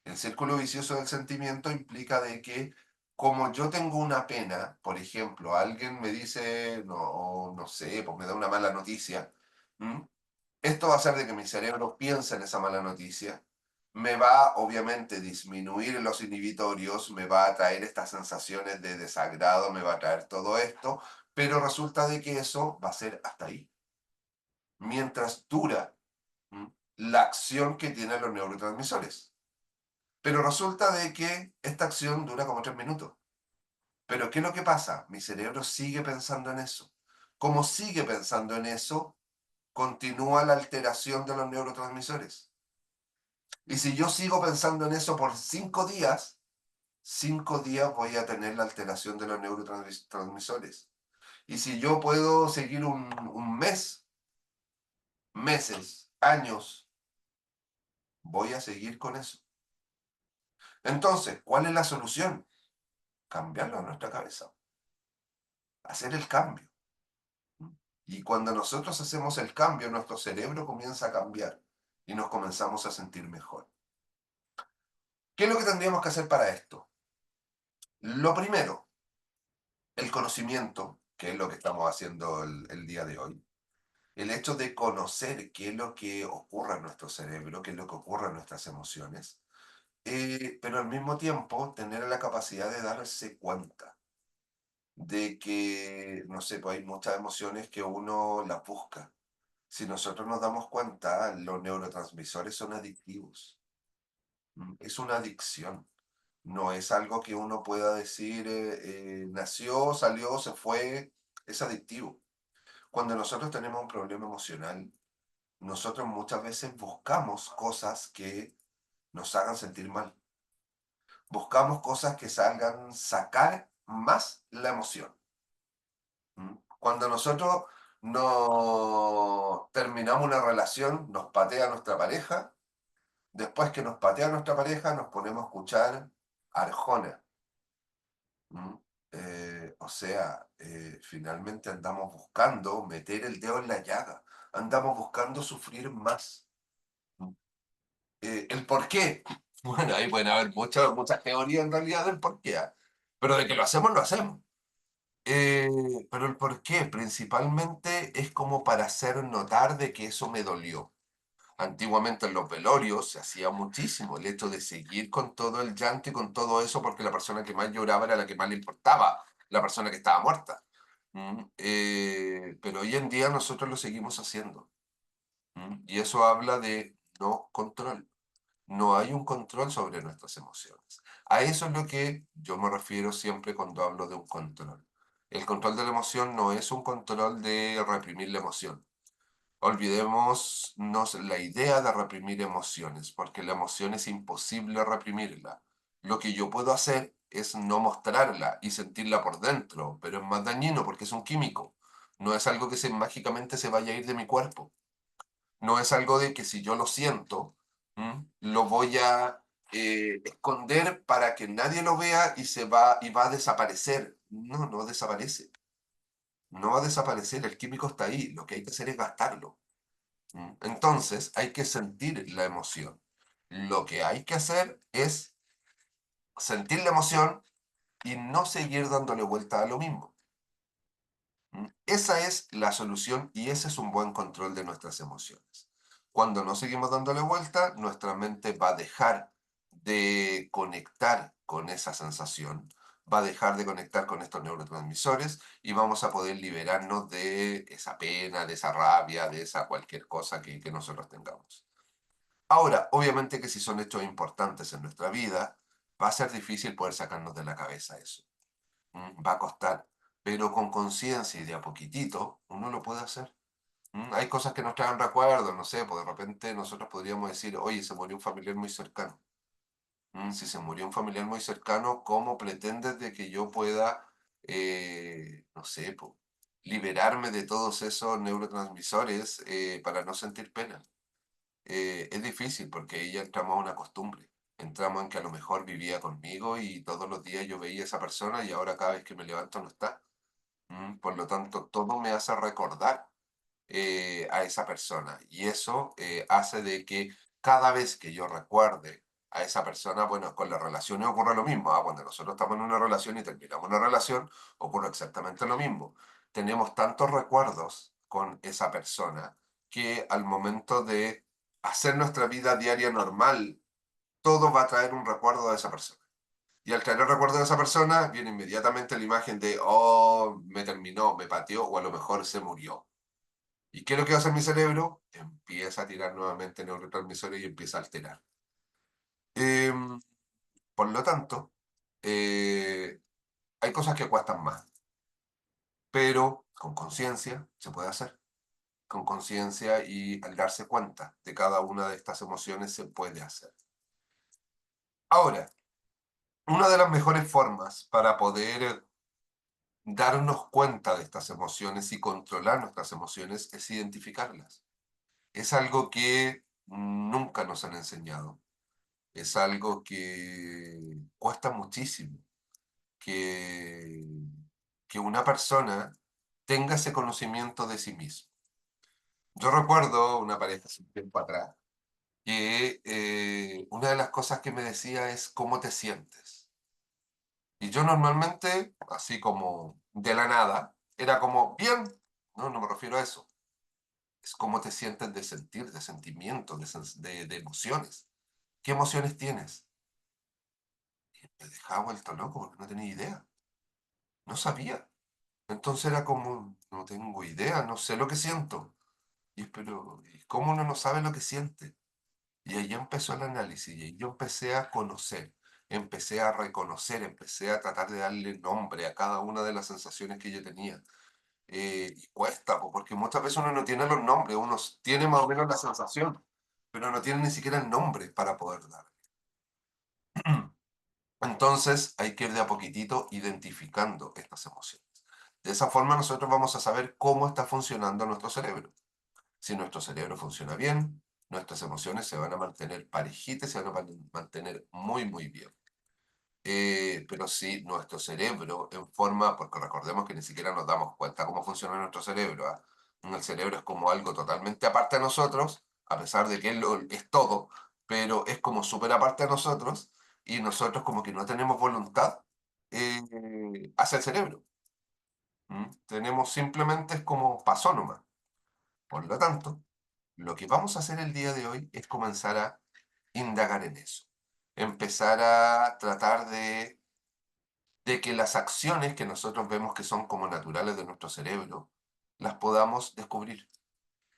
El círculo vicioso del sentimiento implica de que como yo tengo una pena, por ejemplo, alguien me dice, no, no sé, pues me da una mala noticia, ¿m? Esto va a hacer de que mi cerebro piense en esa mala noticia, me va obviamente disminuir los inhibitorios, me va a traer estas sensaciones de desagrado, me va a traer todo esto, pero resulta de que eso va a ser hasta ahí. Mientras dura la acción que tienen los neurotransmisores. Pero resulta de que esta acción dura como 3 minutos. Pero ¿qué es lo que pasa? Mi cerebro sigue pensando en eso. Como sigue pensando en eso, continúa la alteración de los neurotransmisores. Y si yo sigo pensando en eso por 5 días, 5 días voy a tener la alteración de los neurotransmisores. Y si yo puedo seguir un mes, meses, años, voy a seguir con eso. Entonces, ¿cuál es la solución? Cambiarlo en nuestra cabeza, hacer el cambio. Y cuando nosotros hacemos el cambio, nuestro cerebro comienza a cambiar y nos comenzamos a sentir mejor. ¿Qué es lo que tendríamos que hacer para esto? Lo primero, el conocimiento, que es lo que estamos haciendo el día de hoy. El hecho de conocer qué es lo que ocurre en nuestro cerebro, qué es lo que ocurre en nuestras emociones, pero al mismo tiempo tener la capacidad de darse cuenta de que, no sé, pues hay muchas emociones que uno las busca. Si nosotros nos damos cuenta, los neurotransmisores son adictivos. Es una adicción. No es algo que uno pueda decir, nació, salió, se fue. Es adictivo. Cuando nosotros tenemos un problema emocional, nosotros muchas veces buscamos cosas que nos hagan sentir mal. Buscamos cosas que salgan sacar más la emoción. Cuando nosotros no terminamos una relación, nos patea nuestra pareja. Después que nos patea nuestra pareja, nos ponemos a escuchar Arjona. ¿Mm? O sea, finalmente andamos buscando meter el dedo en la llaga, andamos buscando sufrir más. ¿Mm? ¿El por qué? Bueno, ahí pueden haber muchas teorías en realidad del por qué, ¿ah? Pero de que lo hacemos, lo hacemos. Eh, pero el por qué principalmente es como para hacer notar de que eso me dolió. Antiguamente en los velorios se hacía muchísimo el hecho de seguir con todo el llanto y con todo eso porque la persona que más lloraba era la que más le importaba, la persona que estaba muerta. Pero hoy en día nosotros lo seguimos haciendo. Y eso habla de no control. No hay un control sobre nuestras emociones. A eso es lo que yo me refiero siempre cuando hablo de un control. El control de la emoción no es un control de reprimir la emoción. Olvidémonos la idea de reprimir emociones, porque la emoción es imposible reprimirla. Lo que yo puedo hacer es no mostrarla y sentirla por dentro, pero es más dañino porque es un químico. No es algo que mágicamente se vaya a ir de mi cuerpo. No es algo de que si yo lo siento, lo voy a esconder para que nadie lo vea y va a desaparecer. No, no desaparece. No va a desaparecer. El químico está ahí. Lo que hay que hacer es gastarlo. Entonces hay que sentir la emoción. Lo que hay que hacer es sentir la emoción y no seguir dándole vuelta a lo mismo. Esa es la solución y ese es un buen control de nuestras emociones. Cuando no seguimos dándole vuelta, nuestra mente va a dejar de conectar con esa sensación, va a dejar de conectar con estos neurotransmisores y vamos a poder liberarnos de esa pena, de esa rabia, de esa cualquier cosa que nosotros tengamos. Ahora, obviamente que si son hechos importantes en nuestra vida, va a ser difícil poder sacarnos de la cabeza eso. Va a costar, pero con conciencia y de a poquitito uno lo puede hacer. Hay cosas que nos traen recuerdos, no sé, pues de repente nosotros podríamos decir, oye, se murió un familiar muy cercano. Si se murió un familiar muy cercano, ¿cómo pretendes de que yo pueda, no sé, po, liberarme de todos esos neurotransmisores para no sentir pena? Es difícil porque ahí ya entramos a una costumbre. Entramos en que a lo mejor vivía conmigo y todos los días yo veía a esa persona y ahora cada vez que me levanto no está. Por lo tanto, todo me hace recordar a esa persona. Y eso hace de que cada vez que yo recuerde a esa persona, bueno, con las relaciones ocurre lo mismo. Cuando nosotros estamos en una relación y terminamos una relación, ocurre exactamente lo mismo. Tenemos tantos recuerdos con esa persona que al momento de hacer nuestra vida diaria normal, todo va a traer un recuerdo de esa persona. Y al traer el recuerdo de esa persona, viene inmediatamente la imagen de, oh, me terminó, me pateó o a lo mejor se murió. ¿Y qué es lo que hace mi cerebro? Empieza a tirar nuevamente neurotransmisores y empieza a alterar. Em, por lo tanto, eh, hay cosas que cuestan más, pero con conciencia se puede hacer. Con conciencia y al darse cuenta de cada una de estas emociones se puede hacer. Ahora, una de las mejores formas para poder darnos cuenta de estas emociones y controlar nuestras emociones es identificarlas. Es algo que nunca nos han enseñado. Es algo que cuesta muchísimo que, que una persona tenga ese conocimiento de sí mismo. Yo recuerdo una pareja hace un tiempo atrás que una de las cosas que me decía es cómo te sientes. Y yo normalmente, así como de la nada, era como, bien, no, no me refiero a eso. Es cómo te sientes de sentir, de sentimientos, de emociones. ¿Qué emociones tienes? Me dejaba vuelto loco porque no tenía idea. No sabía. Entonces era como, no tengo idea, no sé lo que siento. Y pero, ¿y cómo uno no sabe lo que siente? Y ahí empezó el análisis y ahí yo empecé a conocer, empecé a reconocer, empecé a tratar de darle nombre a cada una de las sensaciones que yo tenía. Y cuesta, porque muchas veces uno no tiene los nombres, uno tiene más o menos la sensación, pero no tiene ni siquiera el nombre para poder dar. Entonces hay que ir de a poquitito identificando estas emociones. De esa forma nosotros vamos a saber cómo está funcionando nuestro cerebro. Si nuestro cerebro funciona bien, nuestras emociones se van a mantener parejitas, se van a mantener muy, muy bien. Pero si nuestro cerebro en forma, porque recordemos que ni siquiera nos damos cuenta cómo funciona nuestro cerebro, ¿ah? El cerebro es como algo totalmente aparte de nosotros, a pesar de que es todo, pero es como súper aparte de nosotros y nosotros como que no tenemos voluntad hacia el cerebro. Tenemos simplemente es como pasó nomás. Por lo tanto, lo que vamos a hacer el día de hoy es comenzar a indagar en eso. Empezar a tratar de que las acciones que nosotros vemos que son como naturales de nuestro cerebro, las podamos descubrir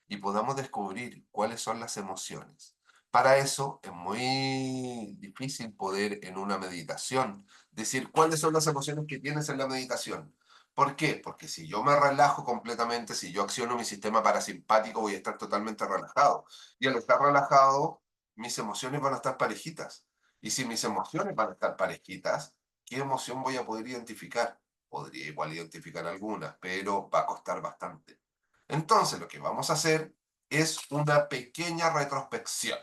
y podamos descubrir cuáles son las emociones. Para eso es muy difícil poder en una meditación decir cuáles son las emociones que tienes en la meditación. ¿Por qué? Porque si yo me relajo completamente, si yo acciono mi sistema parasimpático, voy a estar totalmente relajado. Y al estar relajado, mis emociones van a estar parejitas. Y si mis emociones van a estar parejitas, ¿qué emoción voy a poder identificar? Podría igual identificar algunas, pero va a costar bastante. Entonces, lo que vamos a hacer es una pequeña retrospección,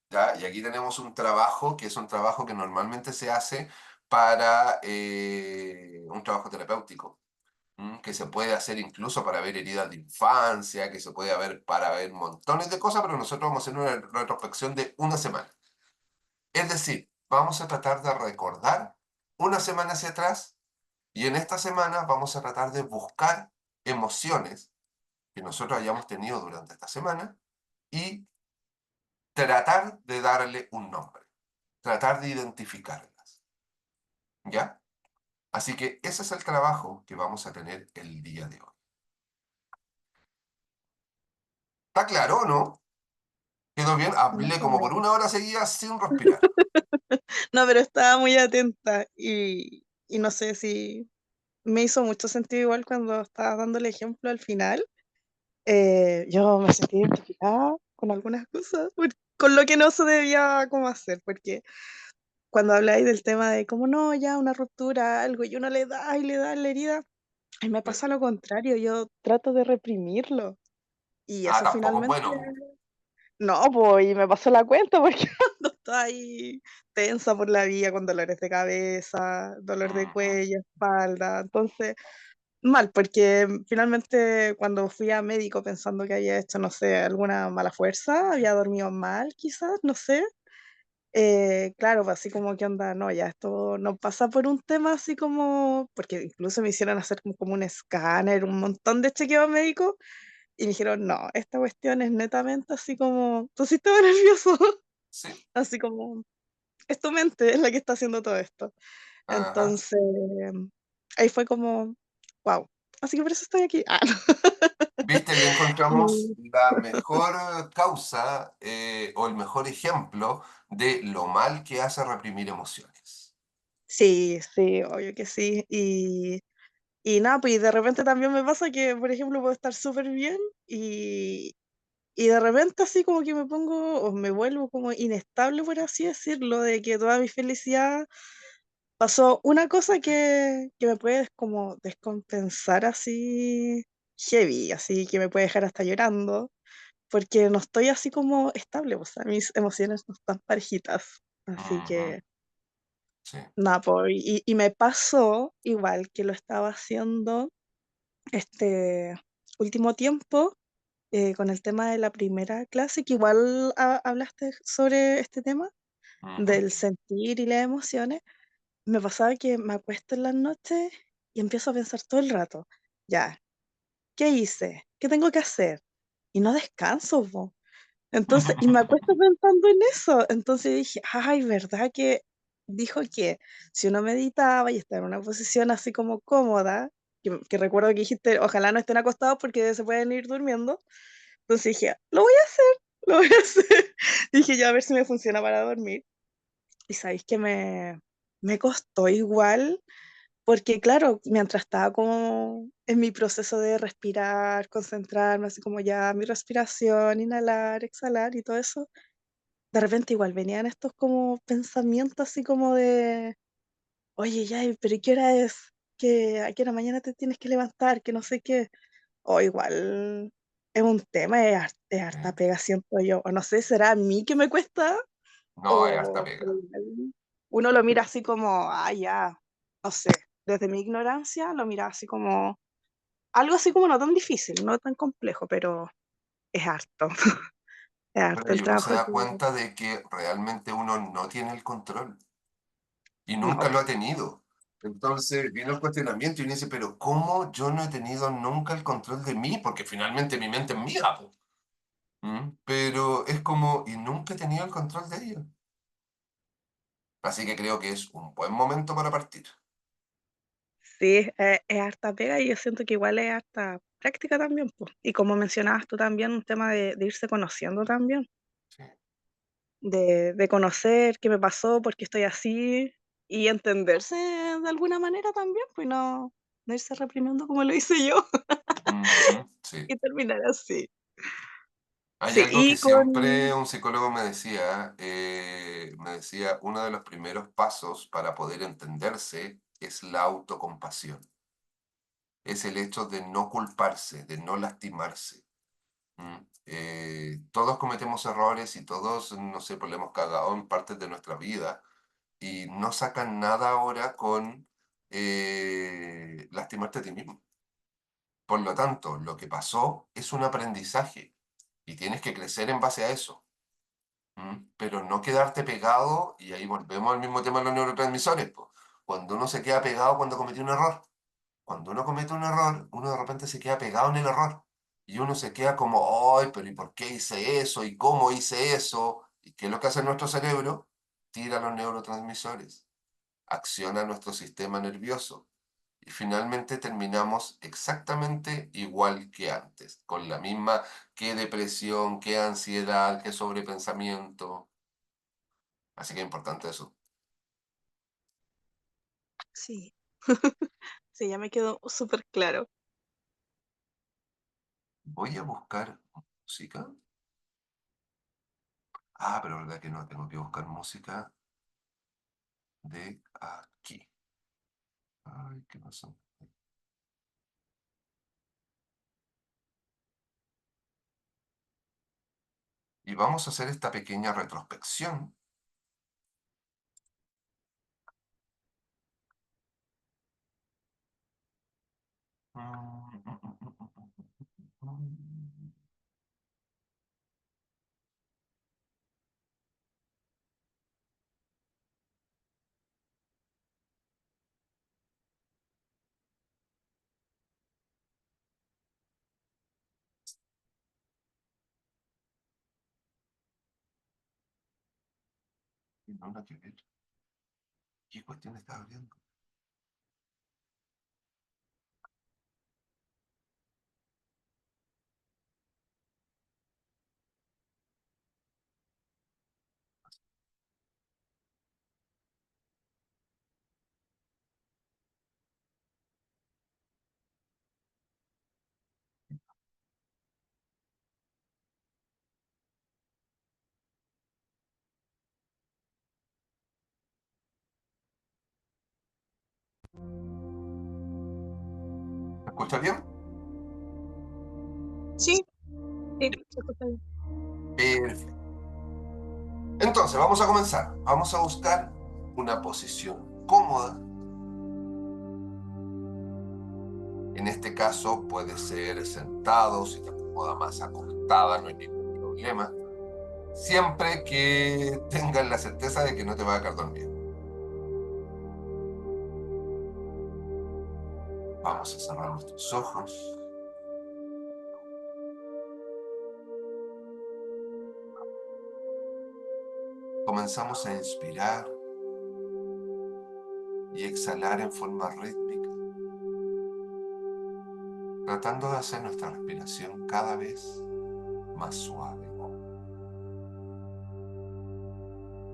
¿ya? Y aquí tenemos un trabajo que es un trabajo que normalmente se hace para un trabajo terapéutico, que se puede hacer incluso para ver heridas de infancia, que se puede ver para ver montones de cosas, pero nosotros vamos a hacer una retrospección de una semana. Es decir, vamos a tratar de recordar una semana hacia atrás y en esta semana vamos a tratar de buscar emociones que nosotros hayamos tenido durante esta semana y tratar de darle un nombre, tratar de identificarlas, ¿ya? Así que ese es el trabajo que vamos a tener el día de hoy. ¿Está claro o no? ¿Quedó bien? Más Hablé o como por menos. una hora seguida sin respirar. No, pero estaba muy atenta y no sé si me hizo mucho sentido igual cuando estaba dando el ejemplo al final. Yo me sentí identificada con algunas cosas, con lo que no se debía como hacer, porque cuando habláis del tema de cómo no, ya una ruptura, algo, y uno le da y le da la herida, a mí me Sí. pasa lo contrario, yo trato de reprimirlo. Y Ah, eso tampoco es finalmente, bueno, po. no, pues, y me pasó la cuenta porque ando toda ahí tensa por la vida, con dolores de cabeza, dolor de Ujú, cuello, espalda. Entonces, mal, porque finalmente cuando fui a médico pensando que había hecho, no sé, alguna mala fuerza, había dormido mal, quizás, no sé. Claro, pues así como que onda, no, ya esto no pasa por un tema así como, porque incluso me hicieron hacer como un escáner, un montón de chequeos médicos, y me dijeron, no, esta cuestión es netamente así como tu sistema nervioso, sí, así como es tu mente es la que está haciendo todo esto. ajá. Entonces, ahí fue como, wow, así que por eso estoy aquí. Ah, ¿Viste? Ahí encontramos y la mejor causa o el mejor ejemplo de lo mal que hace reprimir emociones. sí, sí, obvio que sí. Y nada, pues y de repente también me pasa que, por ejemplo, puedo estar súper bien y, y de repente así como que me pongo o me vuelvo como inestable, por así decirlo, de que toda mi felicidad pasó una cosa que me puede como descompensar así heavy, así que me puede dejar hasta llorando, porque no estoy así como estable, o sea, mis emociones no están parejitas. Así Ujú, que sí. nada, pues, y me pasó igual que lo estaba haciendo este último tiempo con el tema de la primera clase, que igual hablaste sobre este tema Ujú, del sentir y las emociones. Me pasaba que me acuesto en las noches y empiezo a pensar todo el rato, ya, ¿qué hice? ¿Qué tengo que hacer? Y no descanso, po. Entonces, y me acuesto pensando en eso. Entonces dije, ay, ¿verdad que dijo que si uno meditaba y estaba en una posición así como cómoda, que recuerdo que dijiste, ojalá no estén acostados porque se pueden ir durmiendo? Entonces dije, lo voy a hacer, lo voy a hacer. Dije, ya a ver si me funciona para dormir. Y sabéis que me costó igual, porque claro, mientras estaba como en mi proceso de respirar, concentrarme, así como ya mi respiración, inhalar, exhalar y todo eso, de repente igual venían estos como pensamientos así como de, oye, ya, pero ¿qué hora es? Que a qué hora mañana te tienes que levantar, que no sé qué. O igual es un tema, es sí. harta pega, siento yo. O no sé, ¿será a mí que me cuesta? No, es harta Pero pega. igual uno lo mira así como, ah, ya, no sé, desde mi ignorancia lo mira así como, algo así como no tan difícil, no tan complejo, pero es harto, es Pero harto ahí el uno se trabajo da que cuenta de que realmente uno no tiene el control y no, nunca lo ha tenido. Entonces viene el cuestionamiento y uno dice, pero ¿cómo yo no he tenido nunca el control de mí? Porque finalmente mi mente es mía, po. Pero es como, y nunca he tenido el control de ella. Así que creo que es un buen momento para partir. sí, es harta pega y yo siento que igual es harta práctica también, pues. Y como mencionabas tú también, un tema de irse conociendo también, Sí. de conocer qué me pasó, por qué estoy así, y entenderse de alguna manera también, pues no irse reprimiendo como lo hice yo Ujú, sí. y terminar así. Hay Sí, algo que y siempre con un psicólogo me decía, uno de los primeros pasos para poder entenderse es la autocompasión. Es el hecho de no culparse, de no lastimarse. Todos cometemos errores y todos, no sé, pues le hemos cagado en partes de nuestra vida y no sacan nada ahora con lastimarte a ti mismo. Por lo tanto, lo que pasó es un aprendizaje y tienes que crecer en base a eso. Pero no quedarte pegado, y ahí volvemos al mismo tema de los neurotransmisores, po. Cuando uno se queda pegado cuando cometió un error. Cuando uno comete un error, uno de repente se queda pegado en el error. Y uno se queda como, ay, pero ¿y por qué hice eso? ¿Y cómo hice eso? ¿Y qué es lo que hace nuestro cerebro? Tira los neurotransmisores. acciona nuestro sistema nervioso y finalmente terminamos exactamente igual que antes, con la misma que depresión, que ansiedad, que sobrepensamiento. Así que es importante eso. Sí, sí, ya me quedó súper claro. Voy a buscar música. Pero verdad que no, tengo que buscar música de aquí. Ay, ¿qué pasó? Y vamos a hacer esta pequeña retrospección. No, nada que ver. ¿Qué cuestión estás abriendo? ¿Me escuchas bien? Sí, sí, se escucha bien. Perfecto. Entonces, vamos a comenzar. Vamos a buscar una posición cómoda. En este caso puede ser sentado, si te acomoda más acostada, no hay ningún problema. Siempre que tengas la certeza de que no te va a quedar dormido. Vamos a cerrar nuestros ojos. Comenzamos a inspirar y exhalar en forma rítmica, tratando de hacer nuestra respiración cada vez más suave,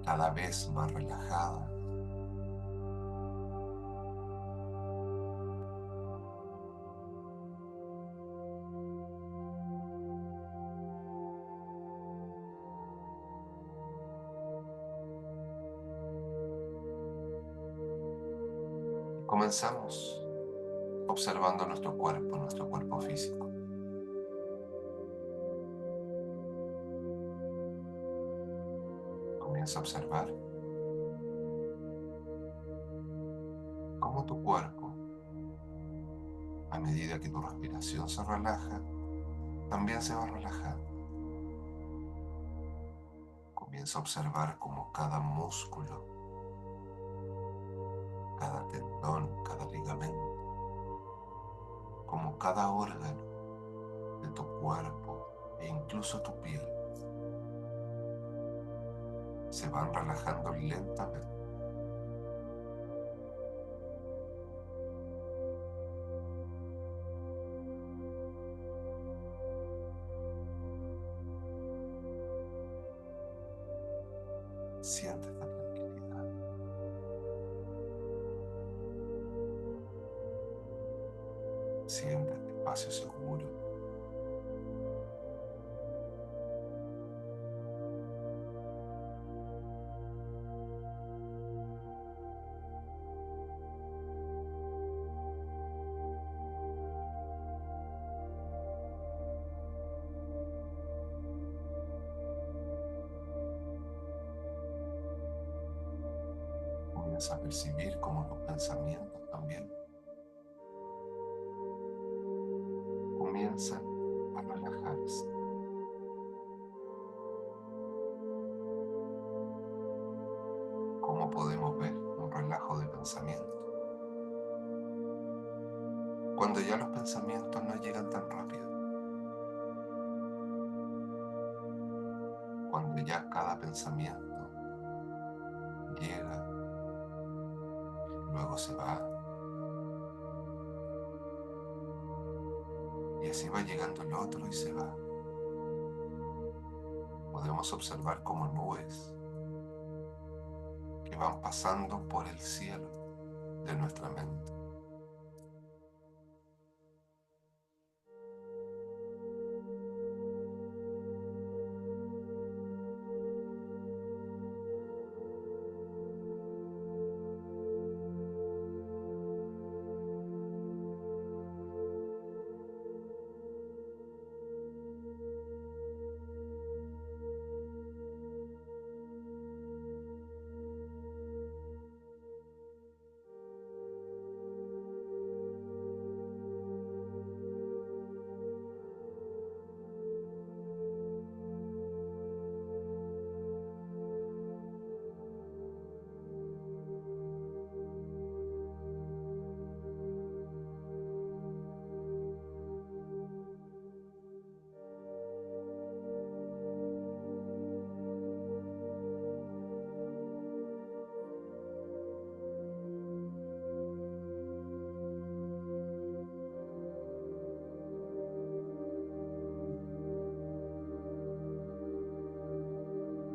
cada vez más relajada. Comenzamos observando nuestro cuerpo físico. Comienza a observar cómo tu cuerpo, a medida que tu respiración se relaja, también se va relajando. Comienza a observar cómo cada músculo, cada tendón, cada ligamento, como cada órgano de tu cuerpo e incluso tu piel se van relajando lentamente. Siente esta tranquilidad. Siente este espacio seguro. Comienza a percibir cómo tus pensamientos también comienzan a relajarse. ¿Cómo podemos ver un relajo de pensamiento? Cuando ya los pensamientos no llegan tan rápido. Cuando ya cada pensamiento llega luego se va, y así va llegando el otro y se va. Podemos observar como nubes que van pasando por el cielo de nuestra mente.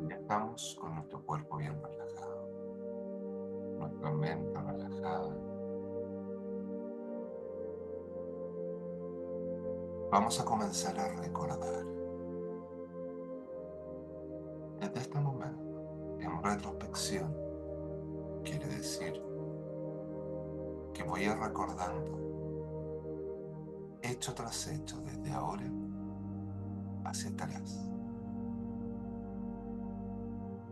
Ya estamos con nuestro cuerpo bien relajado, nuestra mente relajada. Vamos a comenzar a recordar desde este momento, en retrospección. Quiere decir que voy a ir recordando hecho tras hecho desde ahora hacia atrás.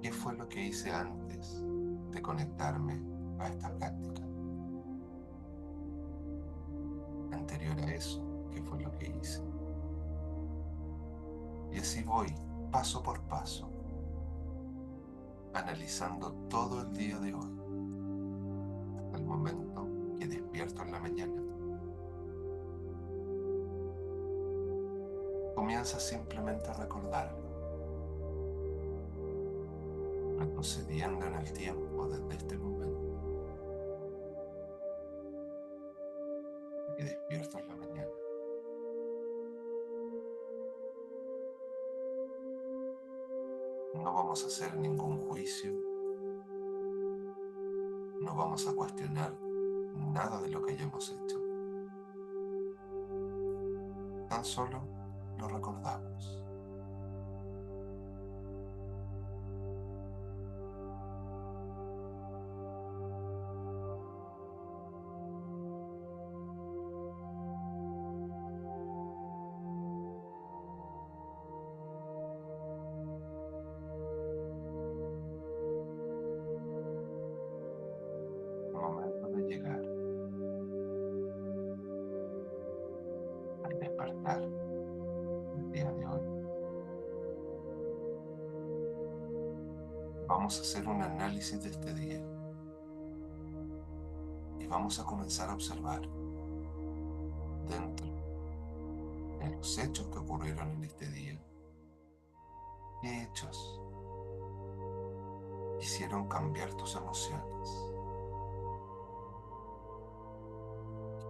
¿Qué fue lo que hice antes de conectarme a esta práctica? Anterior a eso, ¿qué fue lo que hice? Y así voy, paso por paso, analizando todo el día de hoy, hasta el momento que despierto en la mañana. Comienza simplemente a recordarlo, retrocediendo en el tiempo desde este momento que despierto en la mañana. No vamos a hacer ningún juicio, no vamos a cuestionar nada de lo que hayamos hecho. Tan solo lo recordamos. Momento de llegar al despertar del día de hoy. Vamos a hacer un análisis de este día y vamos a comenzar a observar dentro de los hechos que ocurrieron en este día, qué hechos hicieron cambiar tus emociones,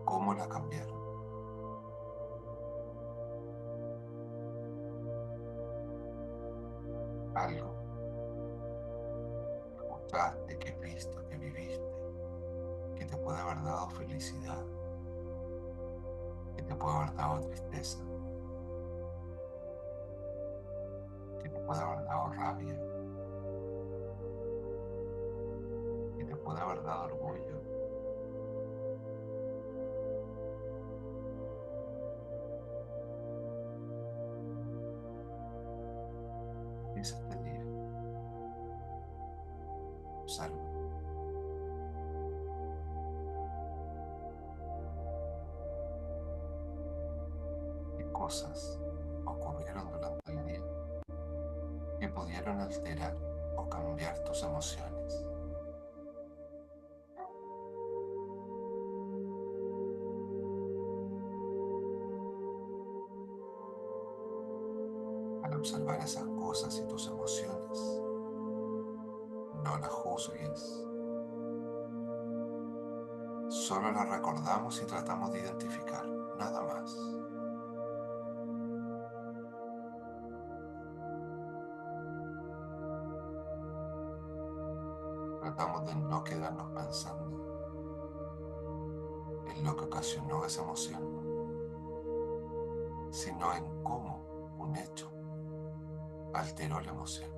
cómo la cambiaron. Algo que mostraste, que viste, que viviste, que te puede haber dado felicidad, que te puede haber dado tristeza, que te puede haber dado rabia, que te puede haber dado orgullo. Es este día. Observa. ¿Qué cosas ocurrieron durante el día que pudieron alterar o cambiar tus emociones? Al observar esas cosas y tus emociones, no las juzgues, Solo la recordamos y tratamos de identificar, nada más. Tratamos de no quedarnos pensando en lo que ocasionó esa emoción, sino en cómo un hecho alteró la emoción.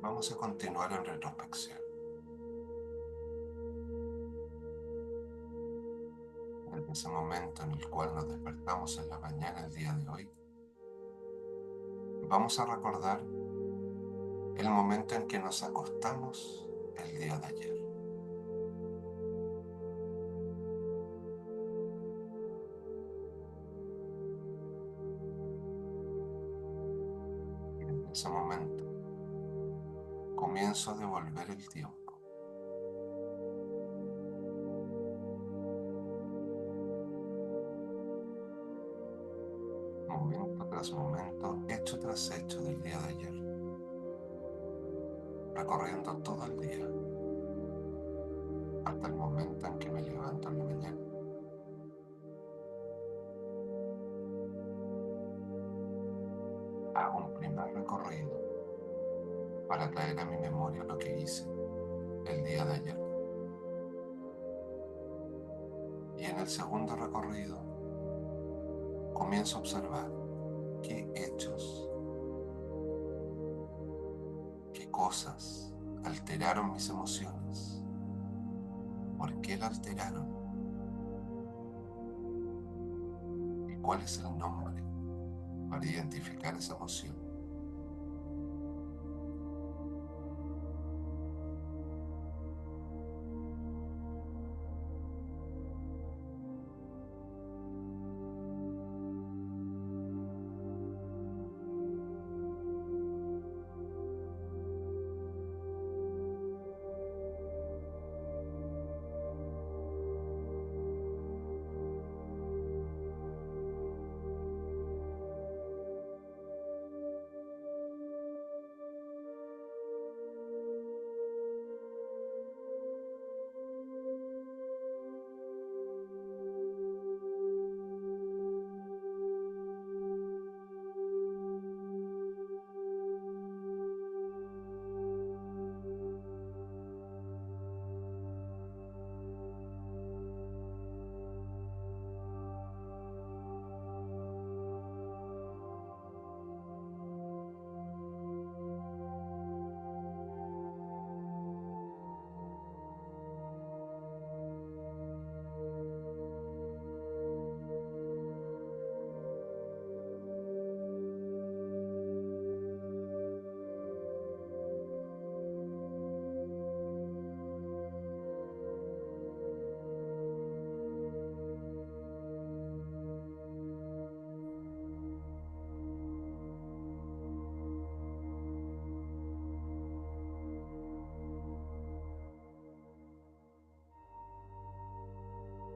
Vamos a continuar en retrospección. Desde ese momento en el cual nos despertamos en la mañana el día de hoy, vamos a recordar el momento en que nos acostamos el día de ayer. Y en ese momento comienzo a devolver el tiempo. Momento tras momento, hecho tras hecho del día de ayer, recorriendo todo el día, hasta el momento en que me levanto en la mañana. Hago un primer recorrido para traer a mi memoria lo que hice el día de ayer. Y en el segundo recorrido comienzo a observar qué hechos, qué cosas alteraron mis emociones, por qué la alteraron y cuál es el nombre para identificar esa emoción.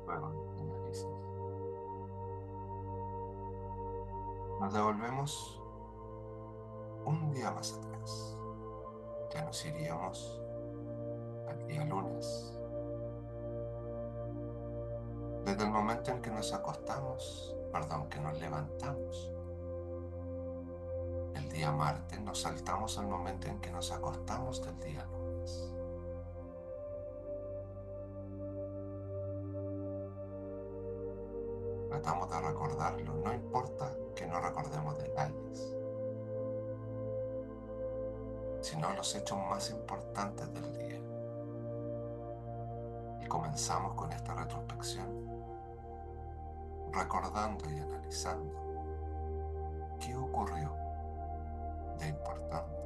Luego del análisis, nos devolvemos un día más atrás. Ya nos iríamos al día lunes. Desde el momento en que nos acostamos, que nos levantamos. El día martes nos saltamos al momento en que nos acostamos del día lunes. Tratamos de recordarlo, no importa que no recordemos detalles, sino los hechos más importantes del día. Y comenzamos con esta retrospección, recordando y analizando qué ocurrió de importante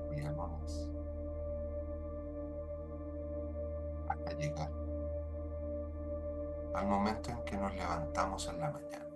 el día lunes hasta llegar al momento en que nos levantamos en la mañana.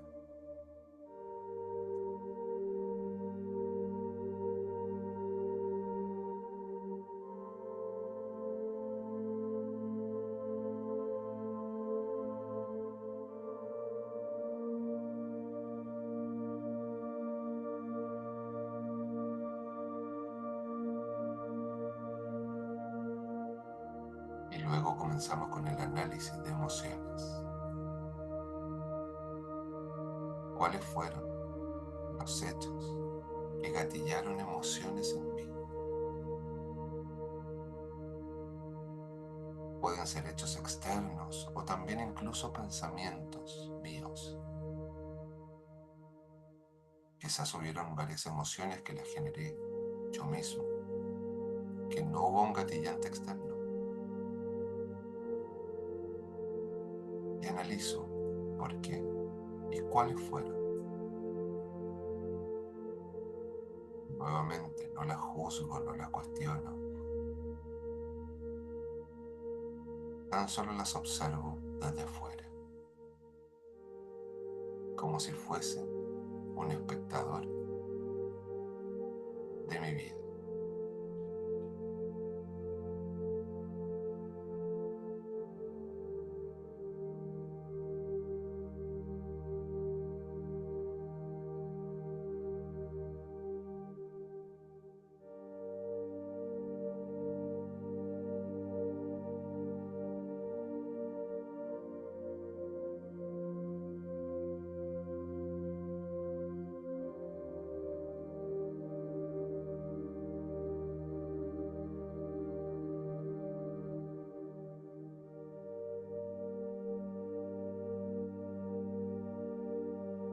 comenzamos con el análisis de emociones. ¿Cuáles fueron los hechos que gatillaron emociones en mí? Pueden ser hechos externos o también incluso pensamientos míos. Quizás hubieron varias emociones que las generé yo mismo, que no hubo un gatillante externo. Y analizo por qué y cuáles fueron. Nuevamente, no las juzgo, no las cuestiono. Tan solo las observo desde afuera, como si fuese un espectador de mi vida.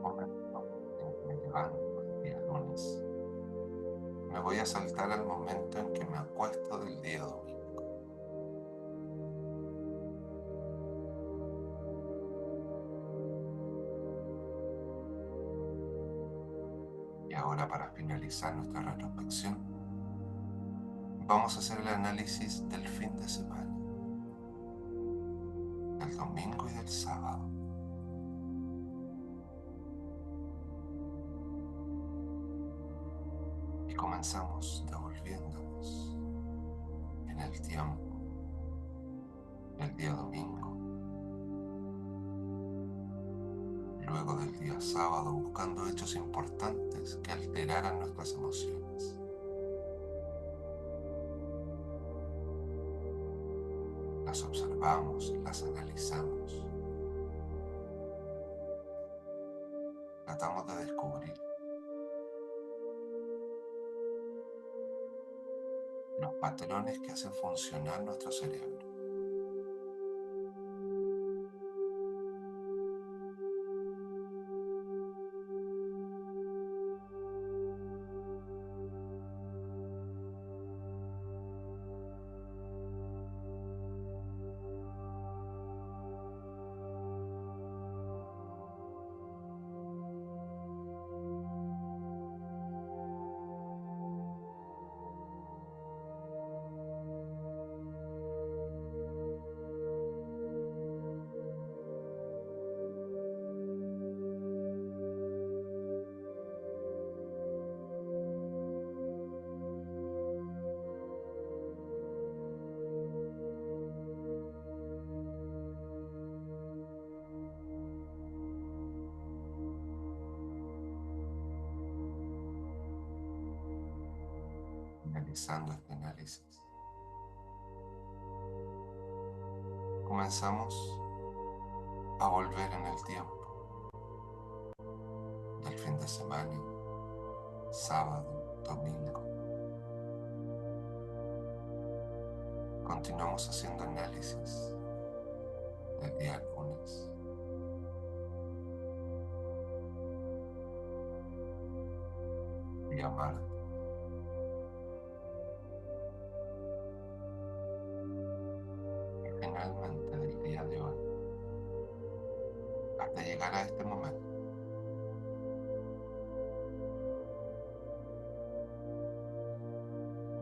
Momento en que me levanto el día lunes. Me voy a saltar al momento en que me acuesto del día domingo. Y ahora, para finalizar nuestra retrospección, vamos a hacer el análisis del fin de semana, del domingo y del sábado. Y comenzamos devolviéndonos en el tiempo del día domingo, luego del día sábado, buscando hechos importantes que alteraran nuestras emociones. Las observamos, las analizamos. Tratamos de descubrir los patrones que hacen funcionar nuestro cerebro. Finalizando este análisis, comenzamos a volver en el tiempo del fin de semana, sábado, domingo. Continuamos haciendo análisis del día lunes, día martes, y finalmente del día de hoy, hasta llegar a este momento.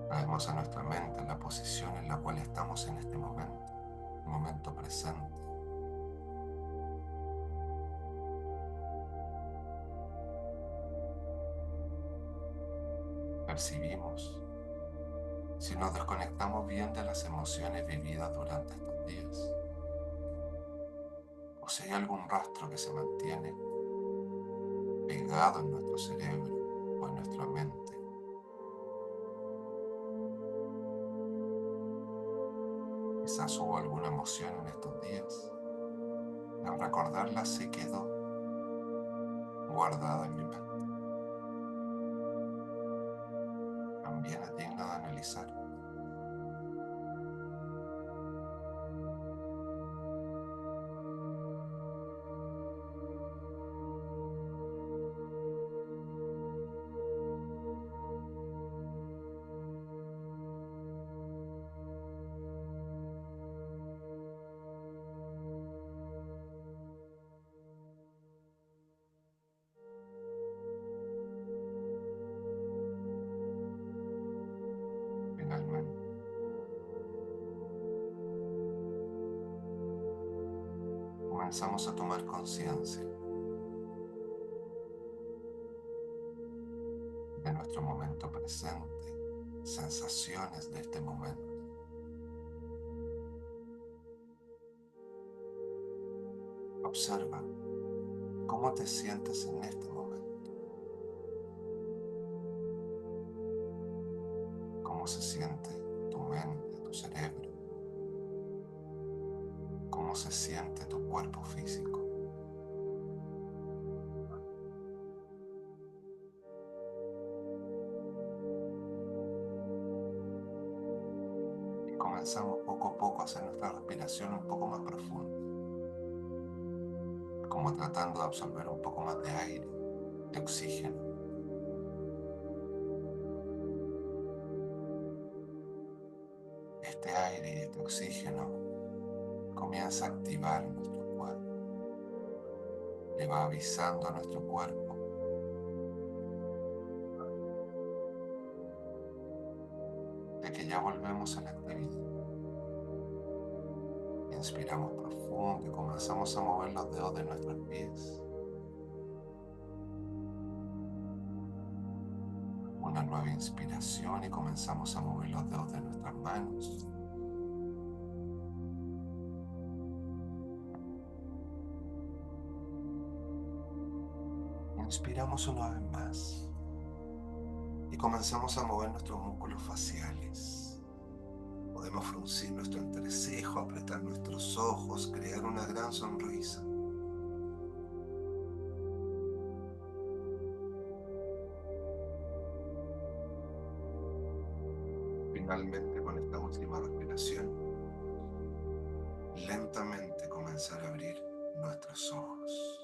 Traemos a nuestra mente la posición en la cual estamos en este momento, el momento presente. Percibimos si nos desconectamos bien de las emociones vividas durante estos días, o si hay algún rastro que se mantiene pegado en nuestro cerebro o en nuestra mente. Y Quizás hubo alguna emoción en estos días. Y al recordarla se quedó guardada en mi mente. También es digno de analizar. Finalmente, comenzamos a tomar conciencia de nuestro momento presente, sensaciones de este momento. Observa cómo te sientes en este momento, cómo se siente tu mente, tu cerebro, cómo se siente tu cuerpo físico. Y comenzamos poco a poco a hacer nuestra respiración un poco más profunda, como tratando de absorber un poco más de aire, de oxígeno. Este aire y este oxígeno comienza a activar nuestro cuerpo, le va avisando a nuestro cuerpo de que ya volvemos a la actividad. Inspiramos profundo y comenzamos a mover los dedos de nuestros pies. Una nueva inspiración y comenzamos a mover los dedos de nuestras manos. Inspiramos una vez más y comenzamos a mover nuestros músculos faciales. Podemos fruncir nuestro entrecejo, apretar nuestros ojos, crear una gran sonrisa. Finalmente, con esta última respiración, lentamente comenzar a abrir nuestros ojos.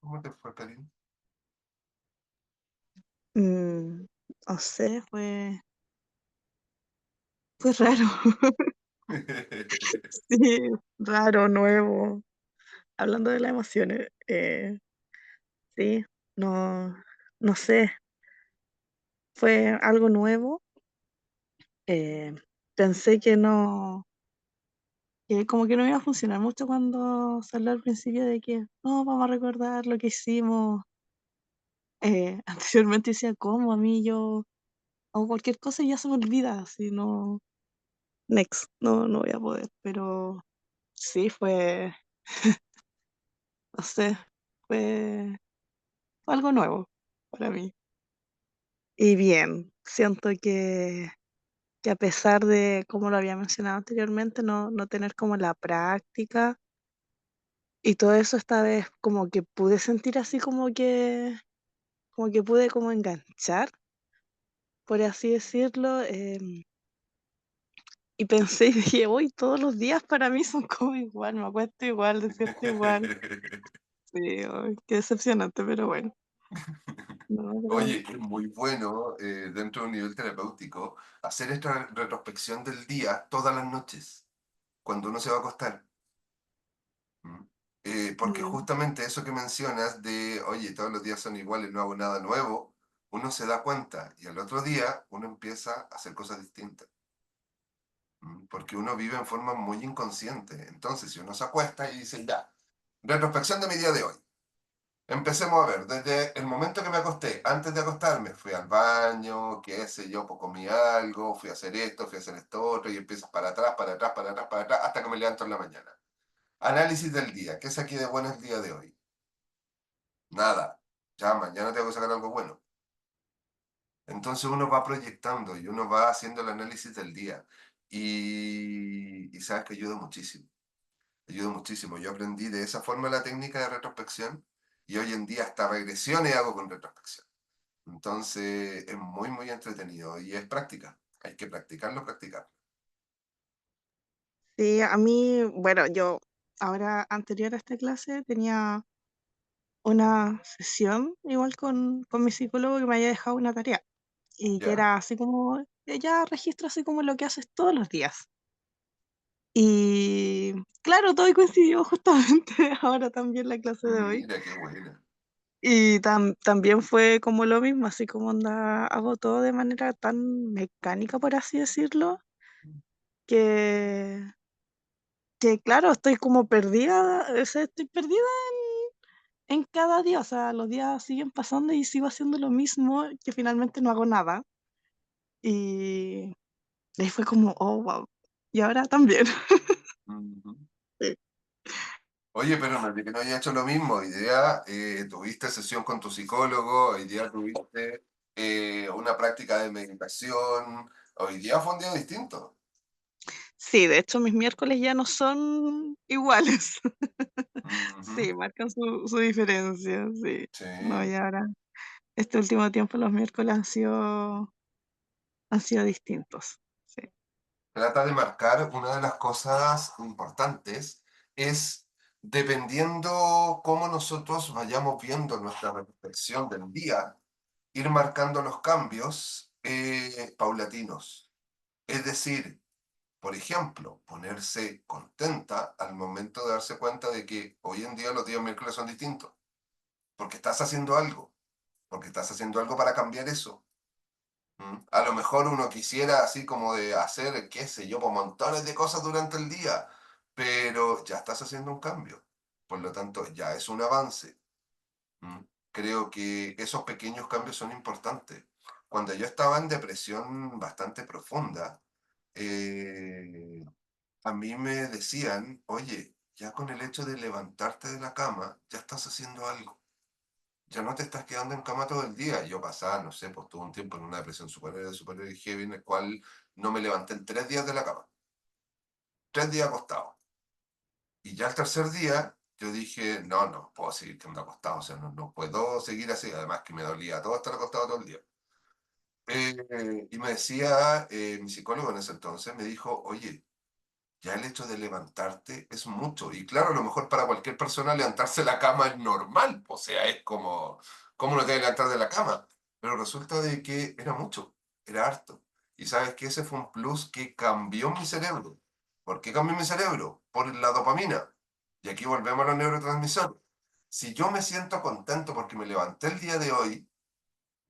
¿Cómo te fue, Karin? Mm, no sé, fue raro. Sí, raro, nuevo. Hablando de las emociones, sí, no, no sé, fue algo nuevo. eh, Pensé que como que no iba a funcionar mucho cuando salió al principio de que no, vamos a recordar lo que hicimos. Anteriormente decía, ¿cómo? A mí yo hago cualquier cosa y ya se me olvida, así no, next, no, no voy a poder, pero sí no sé, fue algo nuevo para mí. Y bien, siento que a pesar de, como lo había mencionado anteriormente, no tener como la práctica y todo eso, esta vez como que pude sentir así como que pude como enganchar, por así decirlo, y pensé y dije, hoy todos los días para mí son como igual, me acuesto igual, despierto igual. Sí, ay, qué decepcionante, pero bueno. No, pero Oye, es muy bueno dentro de un nivel terapéutico hacer esta retrospección del día todas las noches, cuando uno se va a acostar. Mm. Porque Mm. justamente eso que mencionas de, oye, todos los días son iguales, no hago nada nuevo, uno se da cuenta y al otro día uno empieza a hacer cosas distintas. Porque uno vive en forma muy inconsciente. Entonces, si uno se acuesta y dice, ya, retrospección de mi día de hoy. Empecemos a ver, desde el momento que me acosté, antes de acostarme, fui al baño, qué sé yo, pues comí algo, fui a hacer esto, fui a hacer esto otro, y empiezas para atrás, para atrás, para atrás, para atrás, hasta que me levanto en la mañana. Análisis del día. ¿Qué saqué de bueno el día de hoy? Nada. Ya mañana tengo que sacar algo bueno. Entonces uno va proyectando y uno va haciendo el análisis del día. Y sabes que ayuda muchísimo. Ayuda muchísimo. Yo aprendí de esa forma la técnica de retrospección y hoy en día hasta regresiones hago con retrospección. Entonces es muy, muy entretenido y es práctica. Hay que practicarlo, practicarlo. Sí, a mí, bueno, yo ahora anterior a esta clase tenía una sesión igual con mi psicólogo que me había dejado una tarea y que ¿Ya? era así como, ella registra así como lo que haces todos los días. Y claro, todo coincidió justamente ahora también la clase de hoy. Mira, qué buena. Y también fue como lo mismo, así como onda, hago todo de manera tan mecánica, por así decirlo, que, que claro, estoy como perdida, o sea, estoy perdida en cada día, o sea, los días siguen pasando y sigo haciendo lo mismo, que finalmente no hago nada. Y ahí fue como, oh, wow. Y ahora también. Ujú. Sí. Oye, pero no es de que no haya hecho lo mismo. Hoy día tuviste sesión con tu psicólogo, hoy día tuviste una práctica de meditación. Hoy día fue un día distinto. Sí, de hecho mis miércoles ya no son iguales. Ujú. Sí, marcan su diferencia, sí. Sí. No, y ahora, este último tiempo los miércoles han sido distintos. Sí. Trata de marcar una de las cosas importantes es dependiendo cómo nosotros vayamos viendo nuestra reflexión del día, ir marcando los cambios paulatinos. Es decir, por ejemplo, ponerse contenta al momento de darse cuenta de que hoy en día los días miércoles son distintos, porque estás haciendo algo para cambiar eso. A lo mejor uno quisiera así como de hacer, qué sé yo, pues montones de cosas durante el día, pero ya estás haciendo un cambio. Por lo tanto, ya es un avance. ¿Mm? Creo que esos pequeños cambios son importantes. Cuando yo estaba en depresión bastante profunda, eh, a mí me decían, oye, ya con el hecho de levantarte de la cama, ya estás haciendo algo. Ya no te estás quedando en cama todo el día. Yo pasaba, no sé, pues tuve un tiempo en una depresión súper heavy en el cual no me levanté en 3 días de la cama. 3 días acostado. Y ya el tercer día yo dije, no, no puedo seguir quedando acostado. O sea, no, no puedo seguir así. Además que me dolía todo estar acostado todo el día. Y me decía, mi psicólogo en ese entonces, me dijo, oye, ya el hecho de levantarte es mucho. Y claro, a lo mejor para cualquier persona levantarse de la cama es normal. O sea, es como, ¿cómo no te vas a levantar de la cama? Pero resulta de que era mucho, era harto. Y sabes que ese fue un plus que cambió mi cerebro. ¿Por qué cambió mi cerebro? Por la dopamina. Y aquí volvemos a los neurotransmisores. Si yo me siento contento porque me levanté el día de hoy,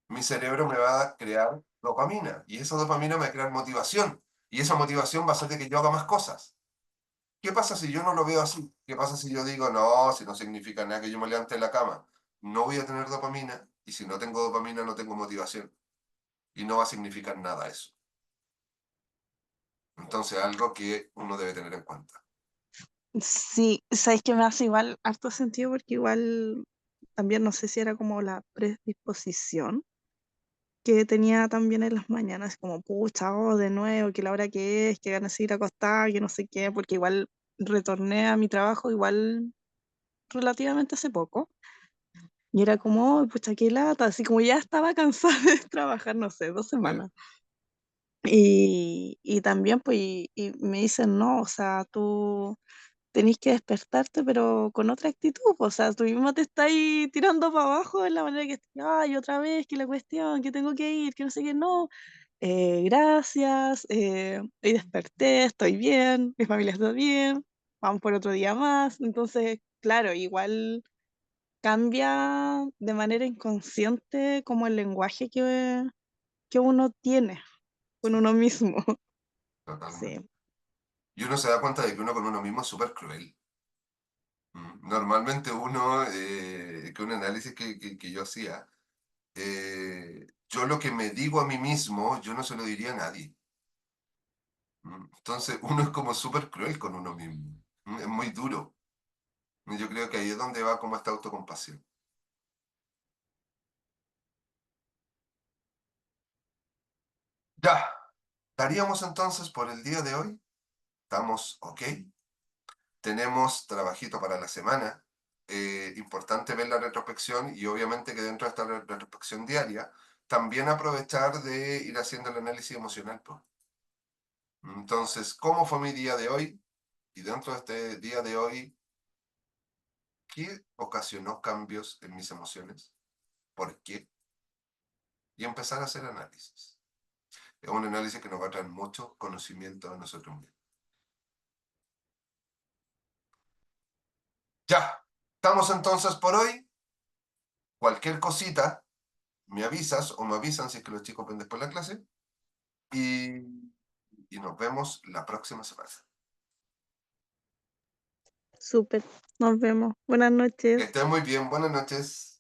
mi cerebro me va a crear dopamina. Y esa dopamina me va a crear motivación. Y esa motivación va a hacer de que yo haga más cosas. ¿Qué pasa si yo no lo veo así? ¿Qué pasa si yo digo, no, si no significa nada que yo me levante de la cama? No voy a tener dopamina y si no tengo dopamina no tengo motivación y no va a significar nada eso. Entonces, algo que uno debe tener en cuenta. Sí, sabes que me hace igual harto sentido porque igual también no sé si era como la predisposición que tenía también en las mañanas, como pucha, oh, de nuevo, que la hora que es, que ganas de ir acostada, que no sé qué, porque igual retorné a mi trabajo igual relativamente hace poco. Y era como, oh, pucha, qué lata, así como ya estaba cansada de trabajar, no sé, 2 semanas. Y también, pues, y me dicen, no, o sea, tú tenés que despertarte, pero con otra actitud, po, o sea, tú mismo te estás ahí tirando para abajo de la manera que, ay, otra vez, que la cuestión, que tengo que ir, que no sé qué, no, gracias, hoy desperté, estoy bien, mi familia está bien, vamos por otro día más. Entonces, claro, igual cambia de manera inconsciente como el lenguaje que uno tiene con Sí, uno mismo. totalmente. Sí, Y uno se da cuenta de que uno con uno mismo es súper cruel. Normalmente uno, que un análisis que yo hacía, yo lo que me digo a mí mismo, yo no se lo diría a nadie. Entonces uno es como súper cruel con uno mismo. Es muy duro. Y yo creo que ahí es donde va como esta autocompasión. Ya, estaríamos entonces por el día de hoy. Estamos ok. Tenemos trabajito para la semana. Importante ver la retrospección y obviamente que dentro de esta retrospección diaria, también aprovechar de ir haciendo el análisis emocional, pues. Entonces, ¿cómo fue mi día de hoy? Y dentro de este día de hoy, ¿qué ocasionó cambios en mis emociones? ¿Por qué? Y empezar a hacer análisis. Es un análisis que nos va a traer mucho conocimiento a nosotros mismos. Ya, estamos entonces por hoy. Cualquier cosita, me avisas o me avisan si es que los chicos ven después la clase. Y, y nos vemos la próxima semana. súper. Nos vemos. Buenas Que noches. estén muy bien. Buenas noches.